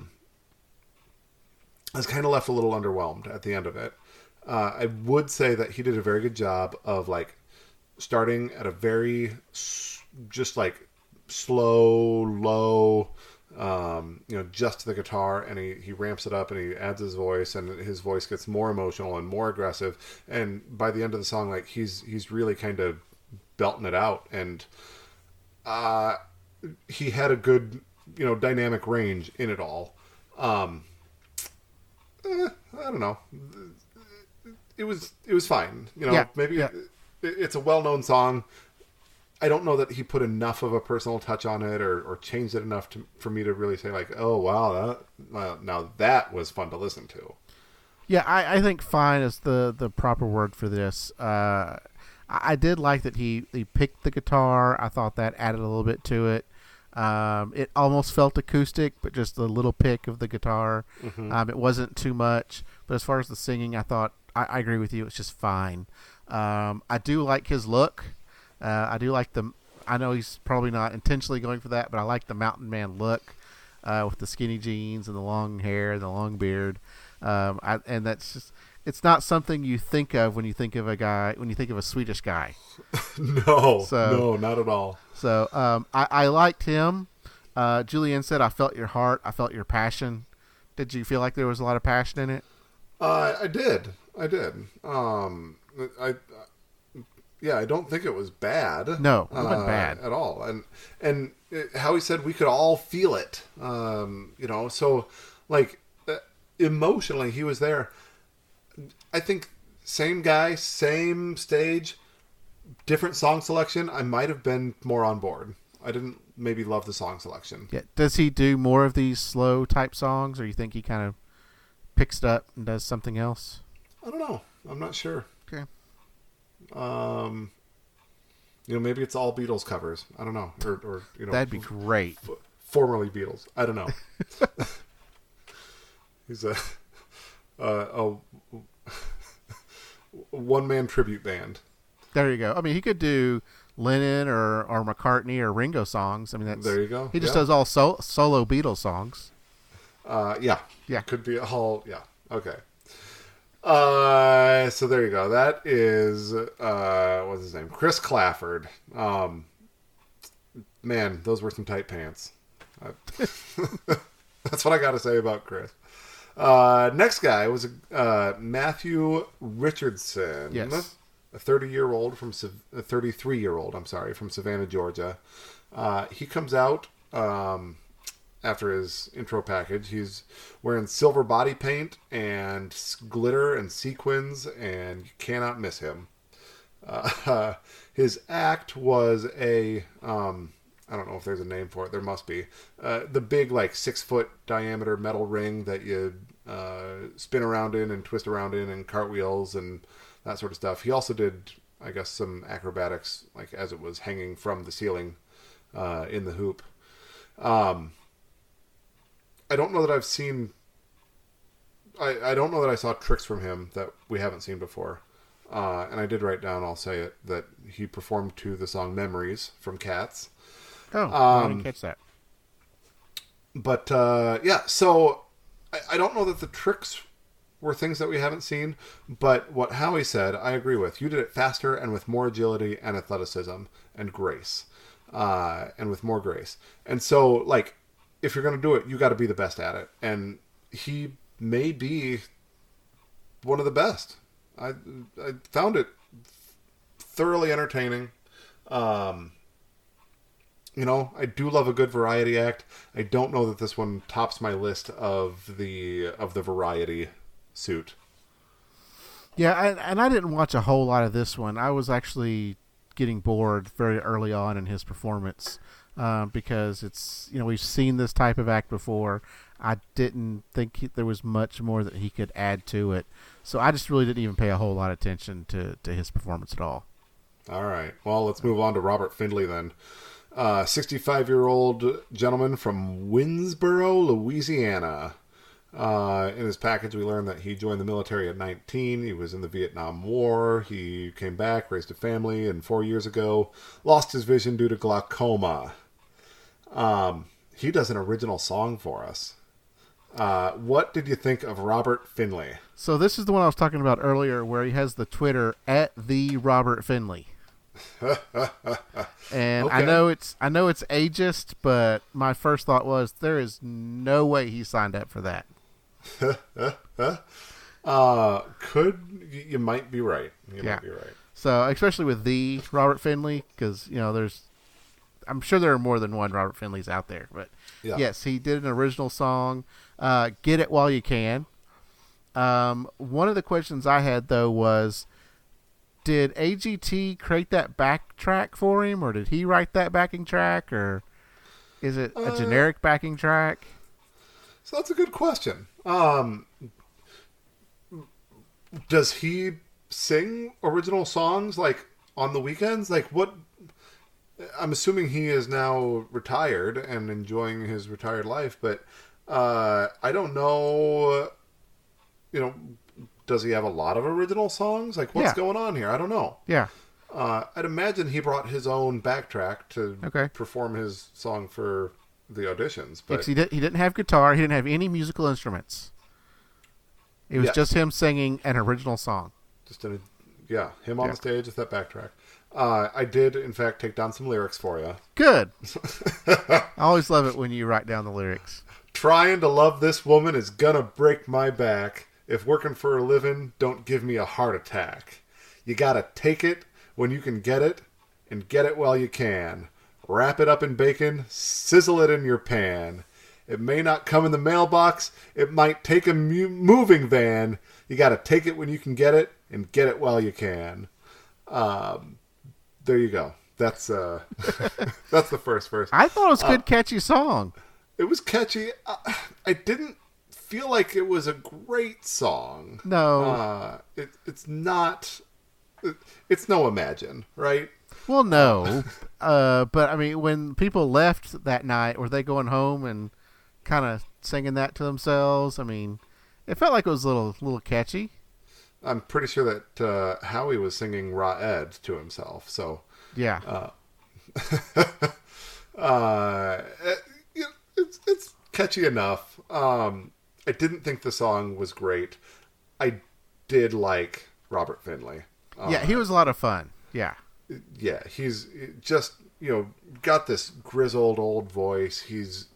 Speaker 1: was kind of left a little underwhelmed at the end of it. I would say that he did a very good job of like starting at a very just like slow, low, just to the guitar, and he ramps it up and he adds his voice, and his voice gets more emotional and more aggressive. And by the end of the song, like he's really kind of belting it out, and he had a good, dynamic range in it all. I don't know. It was fine. Maybe it's a well-known song. I don't know that he put enough of a personal touch on it or changed it enough for me to really say like, oh wow, now that was fun to listen to.
Speaker 2: Yeah, I think fine is the proper word for this. I did like that he picked the guitar. I thought that added a little bit to it. It almost felt acoustic, but just a little pick of the guitar. Mm-hmm. It wasn't too much. But as far as the singing, I thought I agree with you. It's just fine. I do like his look. I do like I know he's probably not intentionally going for that, but I like the mountain man look with the skinny jeans and the long hair and the long beard. And that's just. It's not something you think of when you think of a Swedish guy.
Speaker 1: No, not at all.
Speaker 2: So I liked him. Julianne said, I felt your heart. I felt your passion. Did you feel like there was a lot of passion in it?
Speaker 1: I did. I don't think it was bad.
Speaker 2: No, it wasn't bad.
Speaker 1: At all. And how he said we could all feel it. So like emotionally he was there. I think same guy, same stage, different song selection. I might have been more on board. I didn't maybe love the song selection.
Speaker 2: Yeah. Does he do more of these slow type songs, or you think he kind of picks it up and does something else?
Speaker 1: I don't know. I'm not sure.
Speaker 2: Okay.
Speaker 1: Maybe it's all Beatles covers. I don't know. Or
Speaker 2: that'd be great.
Speaker 1: Formerly Beatles. I don't know. He's a one-man tribute band.
Speaker 2: There you go. I mean, he could do Lennon or McCartney or Ringo songs. I mean,
Speaker 1: there you go.
Speaker 2: He just does all solo Beatles songs.
Speaker 1: Yeah. Could be all. Yeah. Okay. So there you go. That is what's his name? Chris Clafford. Man, those were some tight pants. That's what I got to say about Chris. Next guy was Matthew Richardson.
Speaker 2: Yes.
Speaker 1: A 33-year-old from Savannah, Georgia. He comes out after his intro package. He's wearing silver body paint and glitter and sequins, and you cannot miss him. His act was I don't know if there's a name for it. There must be. The big, 6-foot diameter metal ring that you spin around in and twist around in, and cartwheels and that sort of stuff. He also did, I guess, some acrobatics, as it was hanging from the ceiling in the hoop. I don't know that I've seen... I don't know that I saw tricks from him that we haven't seen before. And I did write down, I'll say it, that he performed to the song Memories from Cats.
Speaker 2: Oh, I didn't catch that.
Speaker 1: But, so I don't know that the tricks were things that we haven't seen, but what Howie said, I agree with. You did it faster and with more agility and athleticism and grace. And with more grace. And so, if you're going to do it, you got to be the best at it. And he may be one of the best. I found it thoroughly entertaining. I do love a good variety act. I don't know that this one tops my list of the variety suit.
Speaker 2: Yeah, and I didn't watch a whole lot of this one. I was actually getting bored very early on in his performance because it's we've seen this type of act before. I didn't think there was much more that he could add to it, so I just really didn't even pay a whole lot of attention to his performance at all.
Speaker 1: All right, well, let's move on to Robert Findlay then. 65-year-old gentleman from Winsboro, Louisiana. In his package, we learned that he joined the military at 19. He was in the Vietnam War. He came back, raised a family, and 4 years ago lost his vision due to glaucoma. He does an original song for us. What did you think of Robert Finley?
Speaker 2: So this is the one I was talking about earlier, where he has the Twitter at the Robert Finley. And okay. I know it's ageist, but my first thought was there is no way he signed up for that. You might be right. You might be right. So especially with the Robert Finley, because I'm sure there are more than one Robert Finleys out there, but yes, he did an original song. Get It While You Can. One of the questions I had though was, did AGT create that backtrack for him, or did he write that backing track, or is it a generic backing track?
Speaker 1: So that's a good question. Does he sing original songs like on the weekends? Like what? I'm assuming he is now retired and enjoying his retired life, but I don't know. Does he have a lot of original songs? Like, what's going on here? I don't know.
Speaker 2: Yeah.
Speaker 1: I'd imagine he brought his own backtrack to perform his song for the auditions. But
Speaker 2: he didn't have guitar. He didn't have any musical instruments. It was just him singing an original song.
Speaker 1: Him on the stage with that backtrack. I did, in fact, take down some lyrics for you.
Speaker 2: Good. I always love it when you write down the lyrics.
Speaker 1: Trying to love this woman is gonna break my back. If working for a living, don't give me a heart attack. You gotta take it when you can get it, and get it while you can. Wrap it up in bacon, sizzle it in your pan. It may not come in the mailbox, it might take a moving van. You gotta take it when you can get it, and get it while you can. There you go. That's that's the first verse.
Speaker 2: I thought it was a good, catchy song.
Speaker 1: It was catchy. I didn't feel like it was a great song.
Speaker 2: No.
Speaker 1: It's not. It's no Imagine, right?
Speaker 2: Well, no. But I mean, when people left that night, were they going home and kind of singing that to themselves? I mean, it felt like it was a little catchy.
Speaker 1: I'm pretty sure that Howie was singing Raw Ed to himself. So
Speaker 2: yeah.
Speaker 1: It's catchy enough. I didn't think the song was great. I did like Robert Finley.
Speaker 2: He was a lot of fun. Yeah.
Speaker 1: Yeah, he's just, got this grizzled old voice. He's,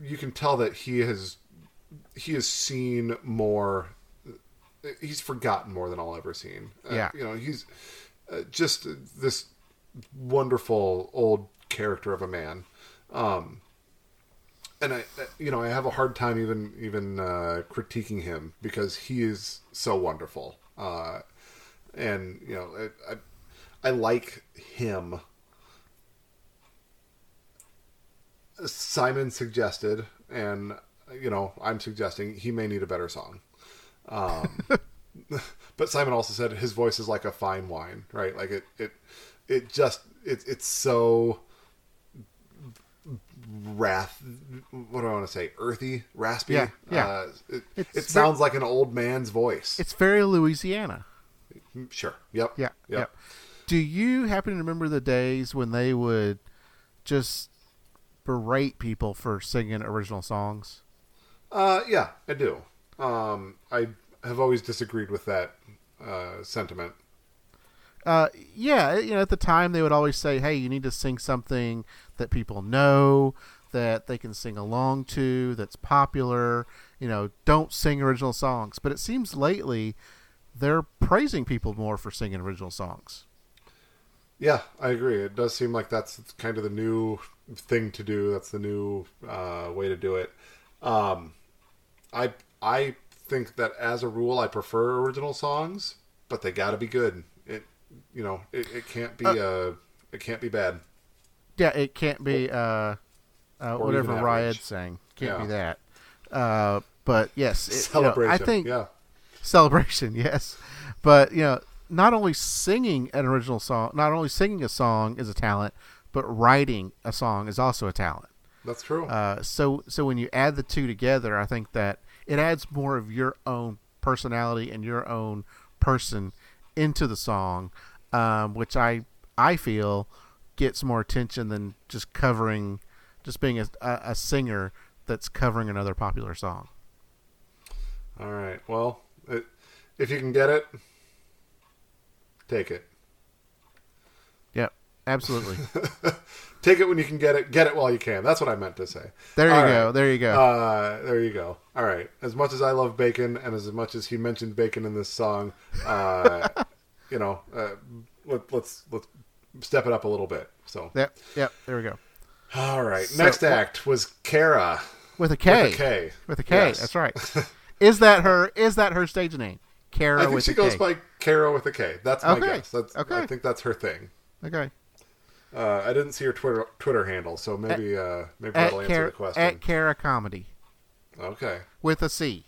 Speaker 1: you can tell that he has seen more. He's forgotten more than I'll ever seen.
Speaker 2: Yeah.
Speaker 1: He's just this wonderful old character of a man. And I have a hard time even critiquing him because he is so wonderful. And I like him. Simon suggested, and I'm suggesting he may need a better song. But Simon also said his voice is like a fine wine, right? Like it's so what do I want to say? Earthy, raspy.
Speaker 2: Yeah.
Speaker 1: It sounds like an old man's voice.
Speaker 2: It's very Louisiana.
Speaker 1: Sure. Yep.
Speaker 2: Yeah. Do you happen to remember the days when they would just berate people for singing original songs?
Speaker 1: Yeah, I do. I have always disagreed with that sentiment.
Speaker 2: At the time they would always say, hey, you need to sing something that people know, that they can sing along to, that's popular. Don't sing original songs. But it seems lately they're praising people more for singing original songs.
Speaker 1: Yeah, I agree. It does seem like that's kind of the new thing to do. That's the new way to do it. I think that as a rule, I prefer original songs, but they got to be good. It can't be it can't be bad.
Speaker 2: Yeah, it can't be whatever Riot sang. Can't be that. But yes,
Speaker 1: celebration.
Speaker 2: I think celebration. Yes, but not only singing an original song, not only singing a song is a talent, but writing a song is also a talent.
Speaker 1: That's true.
Speaker 2: So when you add the two together, I think that it adds more of your own personality and your own person into the song, which I feel gets more attention than just being a singer that's covering another popular song.
Speaker 1: All right. Well, if you can get it, take it.
Speaker 2: Yep, absolutely.
Speaker 1: Take it when you can get it. Get it while you can. That's what I meant to say.
Speaker 2: There you go.
Speaker 1: There you go. All right. As much as I love bacon, and as much as he mentioned bacon in this song, let's step it up a little bit. So.
Speaker 2: Yep. There we go.
Speaker 1: All right. Next act was Kara.
Speaker 2: With a K. With a K.
Speaker 1: Yes.
Speaker 2: That's right. Is that her stage name? Kara
Speaker 1: I think
Speaker 2: with
Speaker 1: she
Speaker 2: a
Speaker 1: goes
Speaker 2: K.
Speaker 1: by Kara with a K. That's my guess.
Speaker 2: Okay.
Speaker 1: I think that's her thing.
Speaker 2: Okay.
Speaker 1: I didn't see her Twitter handle, so maybe that'll answer the question.
Speaker 2: At Kara Comedy.
Speaker 1: Okay.
Speaker 2: With a C.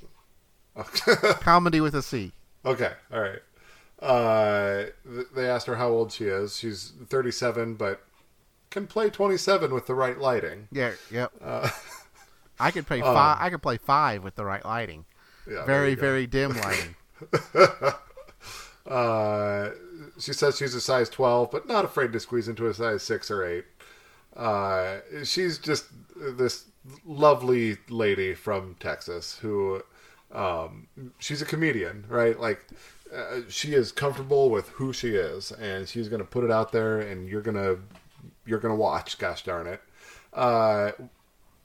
Speaker 2: Comedy with a C.
Speaker 1: Okay. All right. They asked her how old she is. She's 37, but can play 27 with the right lighting.
Speaker 2: Yeah. Yep. I could play five. I could play 5 with the right lighting.
Speaker 1: Yeah,
Speaker 2: very dim lighting.
Speaker 1: She says she's a size 12, but not afraid to squeeze into a size 6 or 8. She's just this lovely lady from Texas who, she's a comedian, right? Like, she is comfortable with who she is, and she's going to put it out there, and you're going to watch, gosh darn it.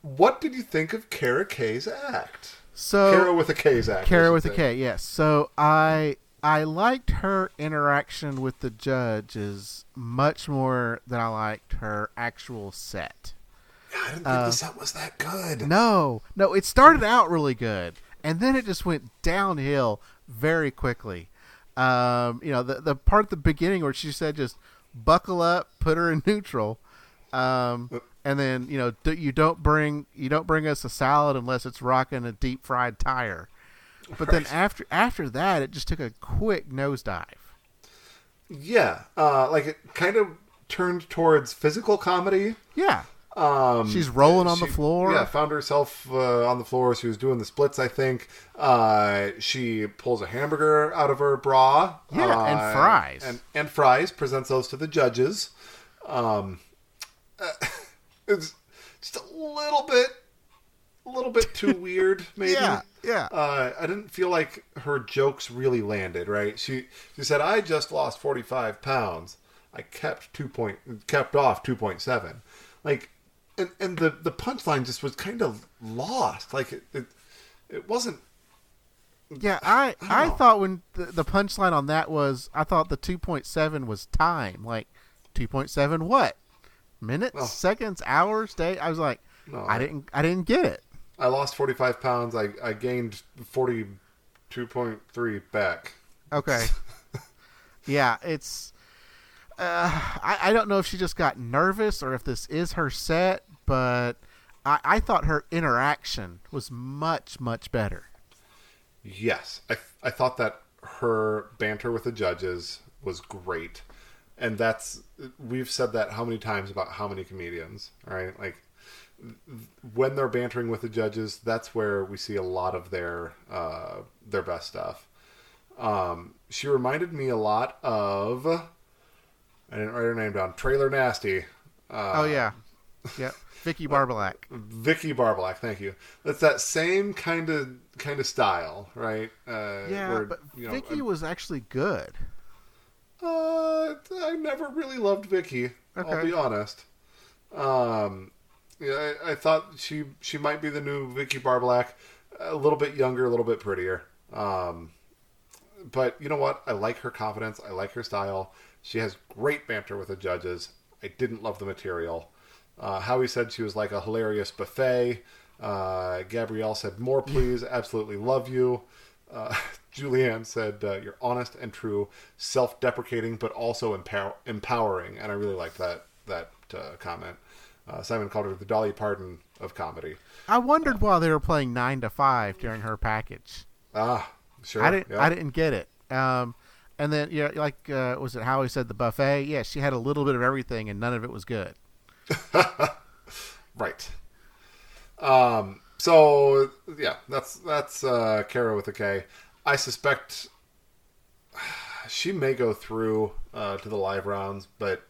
Speaker 1: What did you think of Kara K's act? Kara with a K's act.
Speaker 2: Kara with a K, yes. So I liked her interaction with the judges much more than I liked her actual set.
Speaker 1: Yeah, I didn't think the set was that good.
Speaker 2: No, it started out really good, and then it just went downhill very quickly. The part at the beginning where she said just buckle up, put her in neutral, and then you don't bring us a salad unless it's rocking a deep fried tire. But then after that, it just took a quick nosedive.
Speaker 1: Yeah, like it kind of turned towards physical comedy.
Speaker 2: Yeah. She's rolling on the floor.
Speaker 1: Yeah, found herself on the floor. She was doing the splits, I think. She pulls a hamburger out of her bra.
Speaker 2: Yeah, and fries.
Speaker 1: And fries, presents those to the judges. It's just a little bit too weird, maybe.
Speaker 2: Yeah.
Speaker 1: I didn't feel like her jokes really landed, right? She said, I just lost 45 pounds. I kept off 2.7. Like, and the punchline just was kind of lost. Like, it wasn't.
Speaker 2: Yeah, I thought when the punchline on that was, I thought the 2.7 was time. Like, 2.7 what? Minutes, seconds, hours, day? I was like, no, I didn't get it.
Speaker 1: I lost 45 pounds. I gained 42.3 back.
Speaker 2: Okay. Yeah, it's. I don't know if she just got nervous or if this is her set, but I thought her interaction was much, much better.
Speaker 1: Yes. I thought that her banter with the judges was great. And we've said that how many times about how many comedians, right? Like, when they're bantering with the judges, that's where we see a lot of their best stuff. She reminded me a lot of, I didn't write her name down, Trailer Nasty.
Speaker 2: Oh yeah, Vicky Barbalack.
Speaker 1: Vicky Barbalack, thank you. That's that same kind of style, right?
Speaker 2: But Vicky was actually good.
Speaker 1: I never really loved Vicky. Okay. I'll be honest. Yeah, I thought she might be the new Vicky Barbalack, a little bit younger, a little bit prettier. But you know what? I like her confidence. I like her style. She has great banter with the judges. I didn't love the material. Howie said she was like a hilarious buffet. Gabrielle said, more please. Absolutely love you. Julianne said, you're honest and true, self-deprecating, but also empowering. And I really liked that comment. Simon called her the Dolly Parton of comedy.
Speaker 2: I wondered why they were playing 9 to 5 during her package.
Speaker 1: Sure.
Speaker 2: I didn't get it. And then, was it Howie said the buffet? Yeah, she had a little bit of everything, and none of it was good.
Speaker 1: Right. So yeah, that's Kara with a K. I suspect she may go through to the live rounds, but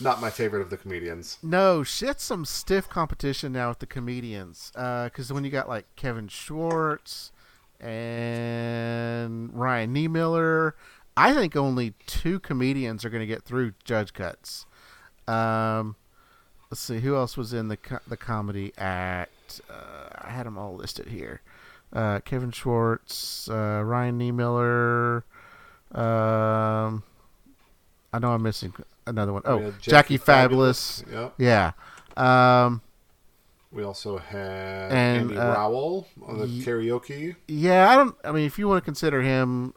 Speaker 1: not my favorite of the comedians.
Speaker 2: No, shit's some stiff competition now with the comedians. Because when you got like Kevin Schwartz and Ryan Niemiller, I think only 2 comedians are going to get through Judge Cuts. Let's see, who else was in the comedy act? I had them all listed here. Kevin Schwartz, Ryan Niemiller. I know I'm missing another one. Oh, Jackie Fabulous.
Speaker 1: Yep.
Speaker 2: Yeah.
Speaker 1: We also had Andy Rowell on the karaoke.
Speaker 2: Yeah, I mean, if you want to consider him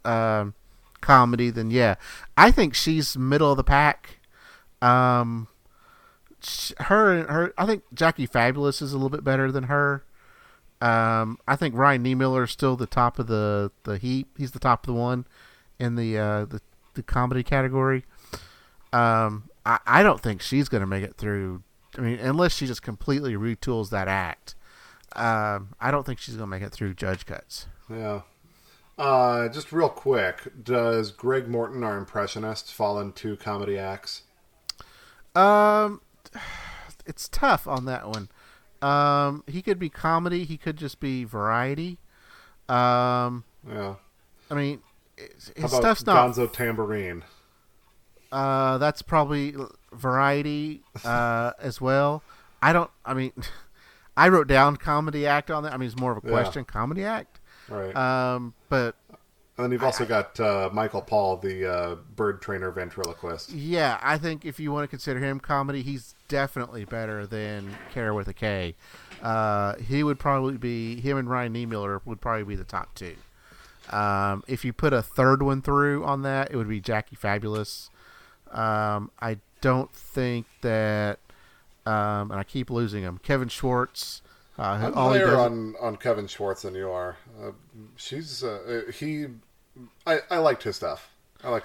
Speaker 2: comedy, then yeah. I think she's middle of the pack. I think Jackie Fabulous is a little bit better than her. I think Ryan Niemiller is still the top of the heap. He's the top of the one in the comedy category. I don't think she's going to make it through. I mean, unless she just completely retools that act. I don't think she's going to make it through Judge Cuts.
Speaker 1: Yeah. Just real quick, does Greg Morton, our impressionist, fall into comedy acts?
Speaker 2: It's tough on that one. He could be comedy. He could just be variety.
Speaker 1: Yeah.
Speaker 2: I mean, his
Speaker 1: How about
Speaker 2: stuff's not.
Speaker 1: Gonzo Tambourine?
Speaker 2: That's probably variety as well. I mean, I wrote down comedy act on that. I mean, it's more of a question. Yeah. Comedy act.
Speaker 1: Right.
Speaker 2: But.
Speaker 1: And then you've also got Michael Paul, the bird trainer ventriloquist.
Speaker 2: Yeah, I think if you want to consider him comedy, he's definitely better than Kara with a K. He would probably be, him and Ryan Niemiller would probably be the top 2. If you put a third one through on that, it would be Jackie Fabulous. I don't think that, and I keep losing him, Kevin Schwartz.
Speaker 1: I'm higher on Kevin Schwartz than you are. I liked his stuff.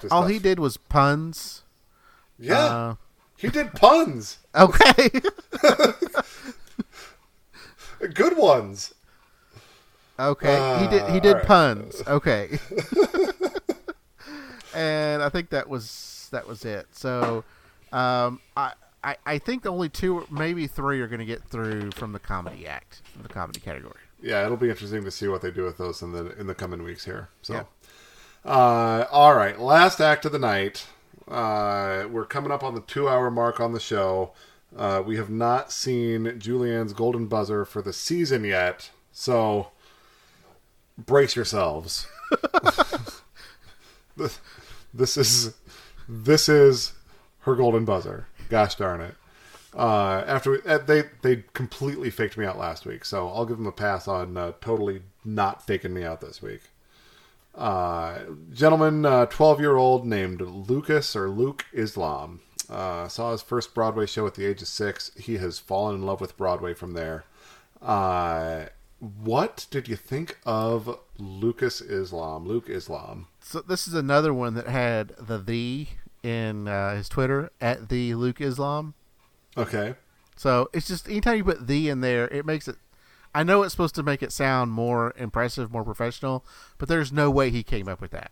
Speaker 2: All he did was puns.
Speaker 1: Yeah, he did puns.
Speaker 2: Okay.
Speaker 1: Good ones.
Speaker 2: Okay, he did
Speaker 1: right.
Speaker 2: puns. Okay. And I think that was it. So, I think only 2, maybe 3 are going to get through from the comedy act, from the comedy category.
Speaker 1: Yeah, it'll be interesting to see what they do with those in the coming weeks here. So,
Speaker 2: yeah.
Speaker 1: All right, last act of the night. We're coming up on the 2-hour mark on the show. We have not seen Julianne's golden buzzer for the season yet, so brace yourselves. This is her golden buzzer. Gosh darn it. They completely faked me out last week, so I'll give them a pass on totally not faking me out this week. Gentleman, 12-year-old named Luke Islam. Saw his first Broadway show at the age of 6. He has fallen in love with Broadway from there. What did you think of Luke Islam?
Speaker 2: So this is another one that had the in his Twitter at the Luke Islam.
Speaker 1: Okay.
Speaker 2: So it's just anytime you put the in there, it makes it. I know it's supposed to make it sound more impressive, more professional, but there's no way he came up with that.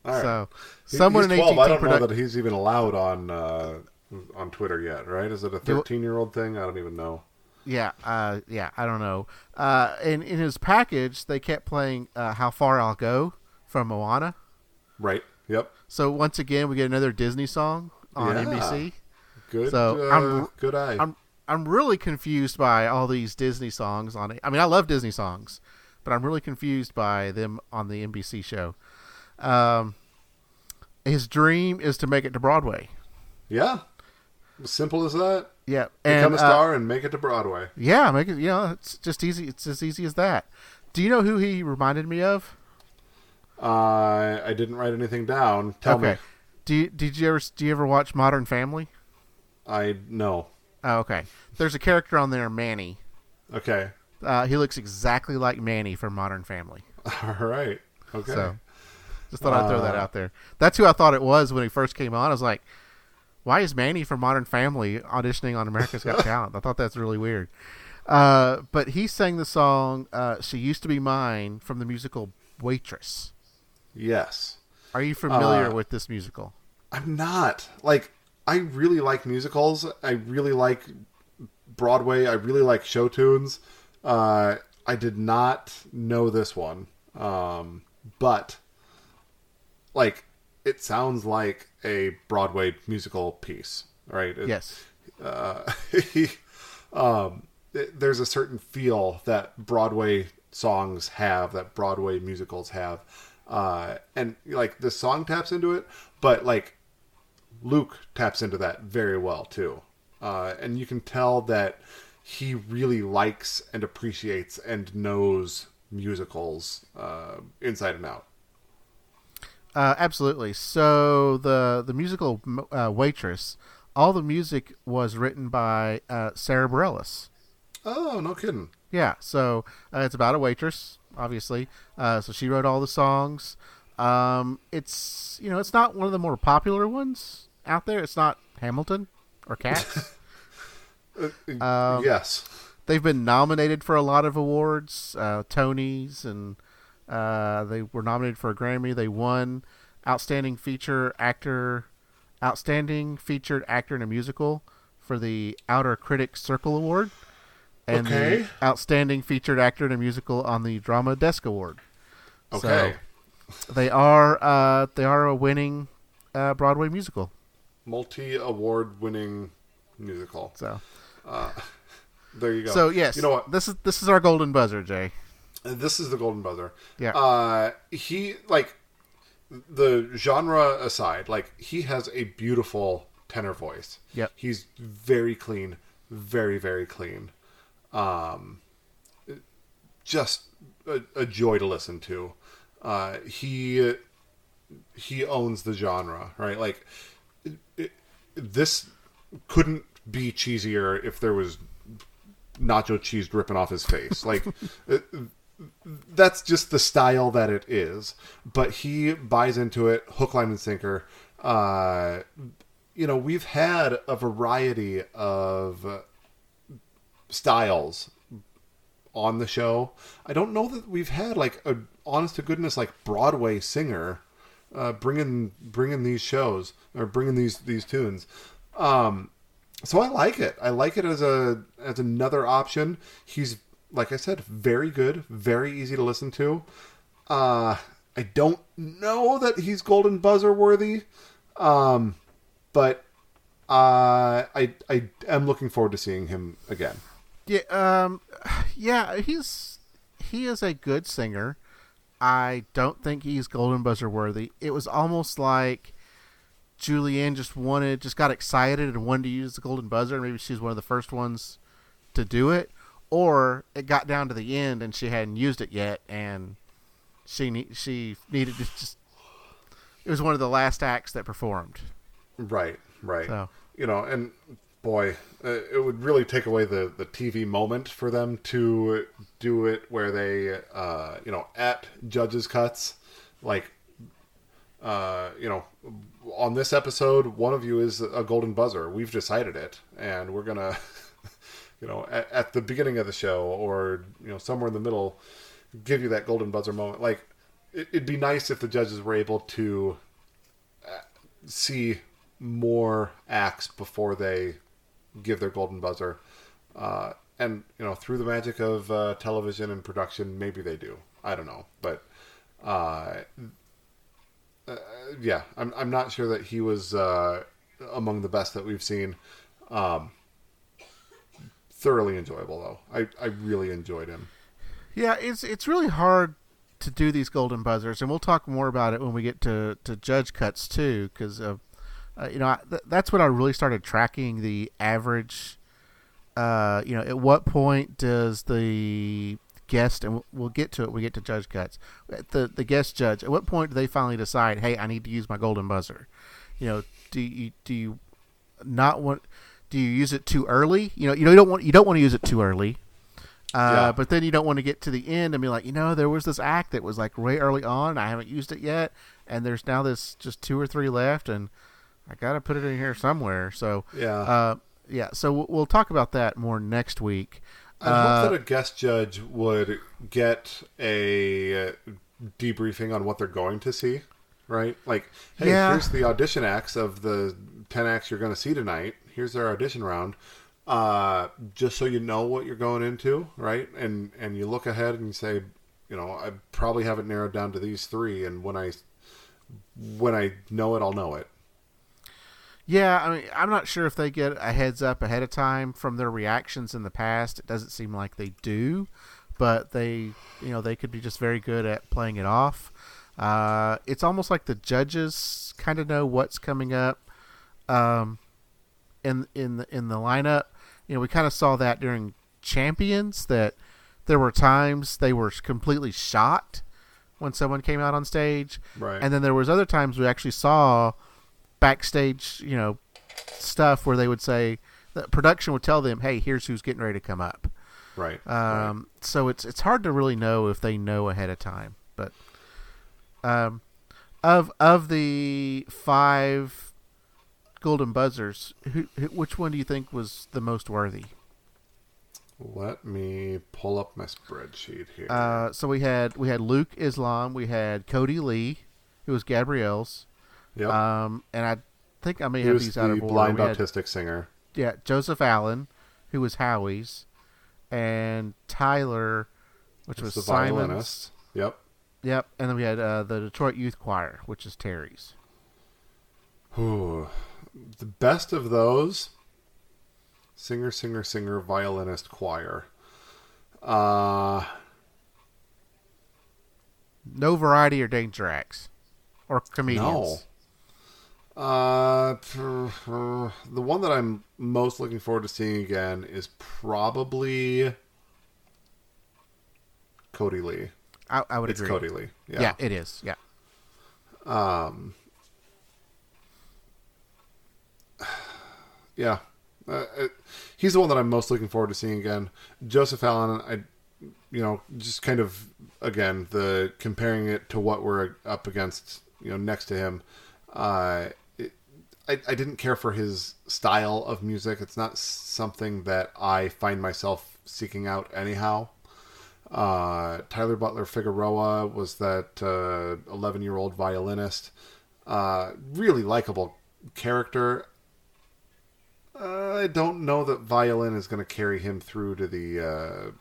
Speaker 1: All right.
Speaker 2: So someone
Speaker 1: he's 12.
Speaker 2: in AGT
Speaker 1: I don't know that he's even allowed on Twitter yet, right? Is it a 13-year-old thing? I don't even know.
Speaker 2: Yeah, I don't know. And in his package, they kept playing "How Far I'll Go" from Moana.
Speaker 1: Right. Yep.
Speaker 2: So once again, we get another Disney song on NBC.
Speaker 1: Good.
Speaker 2: So
Speaker 1: good eye.
Speaker 2: I'm really confused by all these Disney songs on it. I mean, I love Disney songs, but I'm really confused by them on the NBC show. His dream is to make it to Broadway.
Speaker 1: Yeah. As simple as that.
Speaker 2: Yeah.
Speaker 1: Become a star and make it to Broadway.
Speaker 2: Yeah, make it. It's just easy. It's as easy as that. Do you know who he reminded me of?
Speaker 1: I didn't write anything down. Tell me.
Speaker 2: Do you ever watch Modern Family?
Speaker 1: No.
Speaker 2: Oh, okay. There's a character on there, Manny.
Speaker 1: Okay.
Speaker 2: He looks exactly like Manny from Modern Family.
Speaker 1: All right. Okay.
Speaker 2: So, just thought I'd throw that out there. That's who I thought it was when he first came on. I was like, Why is Manny from Modern Family auditioning on America's Got Talent? I thought that's really weird. But he sang the song "She Used to Be Mine" from the musical Waitress.
Speaker 1: Yes.
Speaker 2: Are you familiar with this musical?
Speaker 1: I'm not. Like, I really like musicals. I really like Broadway. I really like show tunes. I did not know this one. But, like, it sounds like a Broadway musical piece, right?
Speaker 2: Yes.
Speaker 1: There's a certain feel that Broadway songs have, that Broadway musicals have. And, like, the song taps into it, but, like, Luke taps into that very well, too. And you can tell that he really likes and appreciates and knows musicals inside and out.
Speaker 2: Absolutely. So the musical Waitress, all the music was written by Sarah Bareilles.
Speaker 1: Oh, no kidding.
Speaker 2: Yeah, so it's about a waitress, obviously. So she wrote all the songs. It's it's not one of the more popular ones out there. It's not Hamilton or Cats.
Speaker 1: Yes.
Speaker 2: They've been nominated for a lot of awards, Tonys, and they were nominated for a Grammy. They won Outstanding Featured Actor in a Musical for the Outer Critics Circle Award. And the Outstanding Featured Actor in a Musical on the Drama Desk Award.
Speaker 1: Okay.
Speaker 2: So they are a winning Broadway musical.
Speaker 1: Multi-award winning musical.
Speaker 2: So
Speaker 1: there you go.
Speaker 2: So yes,
Speaker 1: you know what?
Speaker 2: This is our golden buzzer, Jay.
Speaker 1: This is the golden buzzer.
Speaker 2: Yeah.
Speaker 1: He, like, the genre aside, like, he has a beautiful tenor voice.
Speaker 2: Yep.
Speaker 1: He's very clean, very, very clean. Just a joy to listen to. He owns the genre, right? Like, this couldn't be cheesier if there was nacho cheese dripping off his face. Like, that's just the style that it is. But he buys into it, hook, line, and sinker. We've had a variety of styles on the show. I don't know that we've had, like, a honest to goodness, like, Broadway singer bringing these shows or bringing these tunes. So I like it. I like it as another option. He's, like I said, very good, very easy to listen to. I don't know that he's golden buzzer worthy, but I am looking forward to seeing him again.
Speaker 2: Yeah, he is a good singer. I don't think he's golden buzzer worthy. It was almost like Julianne just got excited and wanted to use the golden buzzer. Maybe she's one of the first ones to do it, or it got down to the end and she hadn't used it yet, and she needed to just. It was one of the last acts that performed.
Speaker 1: Right.
Speaker 2: So.
Speaker 1: And boy, it would really take away the TV moment for them to do it where they, at judges' cuts, like, on this episode, one of you is a golden buzzer. We've decided it, and we're gonna, at the beginning of the show or somewhere in the middle, give you that golden buzzer moment. Like, it'd be nice if the judges were able to see more acts before they give their golden buzzer, and through the magic of television and production, maybe they do. I don't know, but yeah, I'm not sure that he was among the best that we've seen. Thoroughly enjoyable though. I really enjoyed him.
Speaker 2: Yeah, it's really hard to do these golden buzzers, and we'll talk more about it when we get to judge cuts too, because that's when I really started tracking the average. At what point does the guest, and we'll get to it. We get to judge cuts. The guest judge. At what point do they finally decide, hey, I need to use my golden buzzer? Do you not want? Do you use it too early? You don't want to use it too early. But then you don't want to get to the end and be like, there was this act that was like way early on, and I haven't used it yet, and there's now this just 2 or 3 left, and I got to put it in here somewhere. So
Speaker 1: Yeah.
Speaker 2: yeah. So we'll talk about that more next week.
Speaker 1: I hope that a guest judge would get a debriefing on what they're going to see, right? Like, hey, here's the audition acts of the 10 acts you're going to see tonight. Here's their audition round. Just so you know what you're going into, right? And you look ahead and you say, I probably have it narrowed down to these 3, and when I know it, I'll know it.
Speaker 2: Yeah, I mean, I'm not sure if they get a heads up ahead of time from their reactions in the past. It doesn't seem like they do, but they could be just very good at playing it off. It's almost like the judges kind of know what's coming up in the lineup. We kind of saw that during Champions, that there were times they were completely shocked when someone came out on stage,
Speaker 1: right?
Speaker 2: And then there was other times we actually saw backstage, stuff where they would say the production would tell them, "Hey, here's who's getting ready to come up."
Speaker 1: Right.
Speaker 2: So it's hard to really know if they know ahead of time. But of the 5 Golden Buzzers, which one do you think was the most worthy?
Speaker 1: Let me pull up my spreadsheet here.
Speaker 2: So we had Luke Islam, we had Cody Lee, who was Gabrielle's.
Speaker 1: Yep.
Speaker 2: And I think I may have these out of order.
Speaker 1: Blind autistic singer.
Speaker 2: Yeah, Joseph Allen, who was Howie's, and Tyler, which was
Speaker 1: the
Speaker 2: Simon's.
Speaker 1: Violinist. Yep.
Speaker 2: Yep, and then we had the Detroit Youth Choir, which is Terry's.
Speaker 1: Ooh. The best of those, singer, violinist, choir.
Speaker 2: No variety or danger acts or comedians.
Speaker 1: No. The one that I'm most looking forward to seeing again is probably Cody Lee.
Speaker 2: I would agree.
Speaker 1: It's Cody Lee.
Speaker 2: Yeah, it is. Yeah.
Speaker 1: Yeah. He's the one that I'm most looking forward to seeing again. Joseph Allen, just kind of, again, the comparing it to what we're up against, next to him. I didn't care for his style of music. It's not something that I find myself seeking out anyhow. Tyler Butler Figueroa was that 11-year-old violinist. Really likable character. I don't know that violin is going to carry him through to the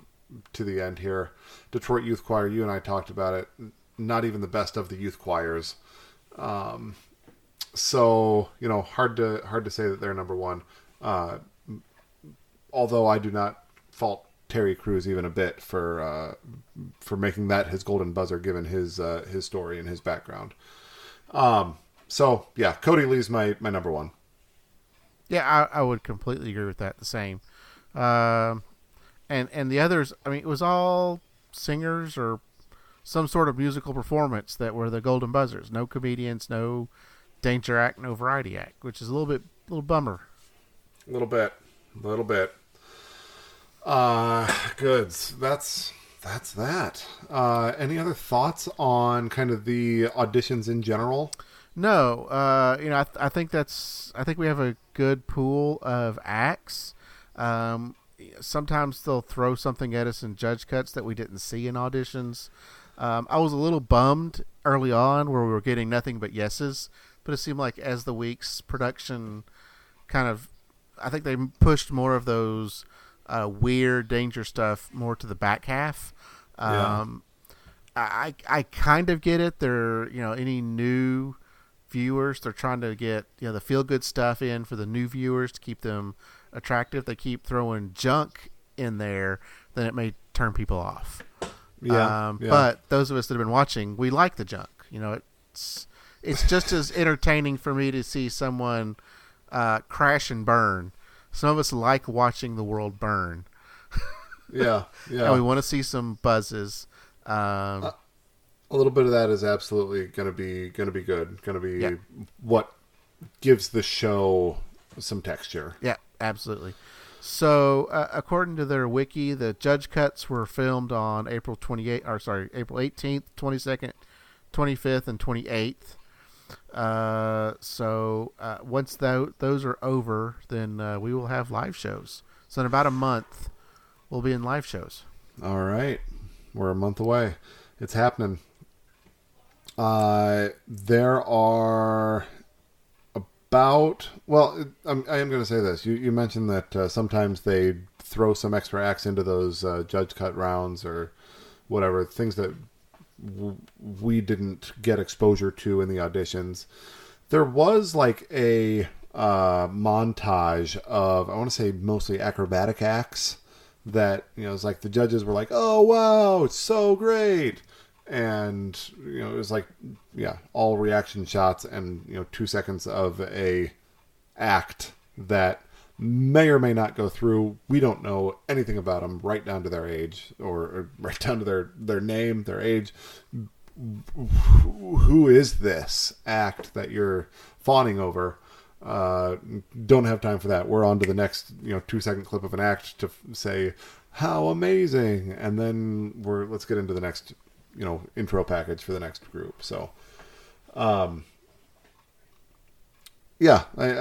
Speaker 1: end here. Detroit Youth Choir, you and I talked about it. Not even the best of the youth choirs. So hard to say that they're number one. Although I do not fault Terry Crews even a bit for making that his golden buzzer, given his story and his background. So yeah, Cody Lee's my number one.
Speaker 2: Yeah, I would completely agree with that. The same. And the others, I mean, it was all singers or some sort of musical performance that were the golden buzzers. No comedians, no danger act, no variety act, which is a little bummer.
Speaker 1: A little bit. Goods. That's that. Any other thoughts on kind of the auditions in general?
Speaker 2: No, I think we have a good pool of acts. Sometimes they'll throw something at us in judge cuts that we didn't see in auditions. I was a little bummed early on where we were getting nothing but yeses, but it seemed like as the week's production I think they pushed more of those weird danger stuff more to the back half.
Speaker 1: Yeah.
Speaker 2: I kind of get it. They're, any new viewers, they're trying to get the feel good stuff in for the new viewers to keep them attractive. They keep throwing junk in there, then it may turn people off.
Speaker 1: Yeah,
Speaker 2: But those of us that have been watching, we like the junk. It's just as entertaining for me to see someone crash and burn. Some of us like watching the world burn.
Speaker 1: Yeah.
Speaker 2: And we want to see some buzzes.
Speaker 1: A little bit of that is absolutely going to be good. Going to be what gives the show some texture.
Speaker 2: Yeah, absolutely. So, according to their wiki, the judge cuts were filmed on April 18th, 22nd, 25th, and 28th. So once those are over, then we will have live shows. So in about a month, we'll be in live shows.
Speaker 1: All right. We're a month away. It's happening. There are about... Well, I am going to say this. You mentioned that sometimes they throw some extra acts into those judge cut rounds or whatever, things that we didn't get exposure to in the auditions. There was like a montage of, I want to say mostly acrobatic acts that, it's like the judges were like, oh, wow, it's so great. And, it was like, all reaction shots and, 2 seconds of a act that may or may not go through. We don't know anything about them, right down to their age or right down to their name, their age. Who is this act that you're fawning over? Don't have time for that. We're on to the next 2-second clip of an act to say how amazing, and then let's get into the next intro package for the next group. So I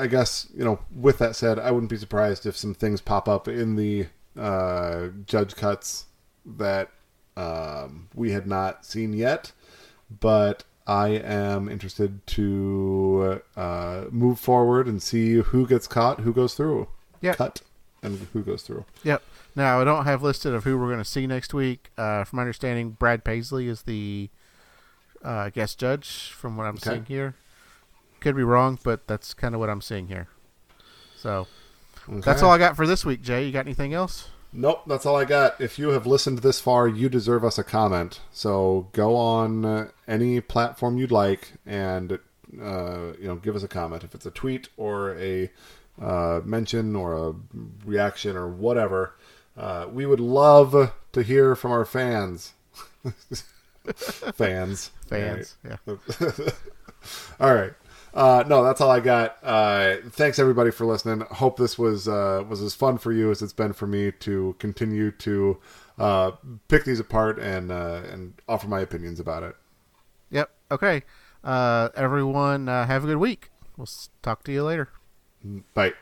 Speaker 1: guess with that said, I wouldn't be surprised if some things pop up in the judge cuts that we had not seen yet, but I am interested to move forward and see who gets caught, who goes through.
Speaker 2: Yep.
Speaker 1: Cut, and who goes through.
Speaker 2: Yep. Now, I don't have listed of who we're going to see next week. From my understanding, Brad Paisley is the guest judge from what I'm seeing here. Could be wrong, but that's kind of what I'm seeing here. So, That's all I got for this week, Jay. You got anything else?
Speaker 1: Nope, that's all I got. If you have listened this far, you deserve us a comment. So go on any platform you'd like and give us a comment. If it's a tweet or a mention or a reaction or whatever, we would love to hear from our fans. Fans.
Speaker 2: Right. Yeah.
Speaker 1: All right. No, that's all I got. Thanks everybody for listening. Hope this was as fun for you as it's been for me to continue to pick these apart and offer my opinions about it.
Speaker 2: Yep. Okay. Everyone, have a good week. We'll talk to you later.
Speaker 1: Bye.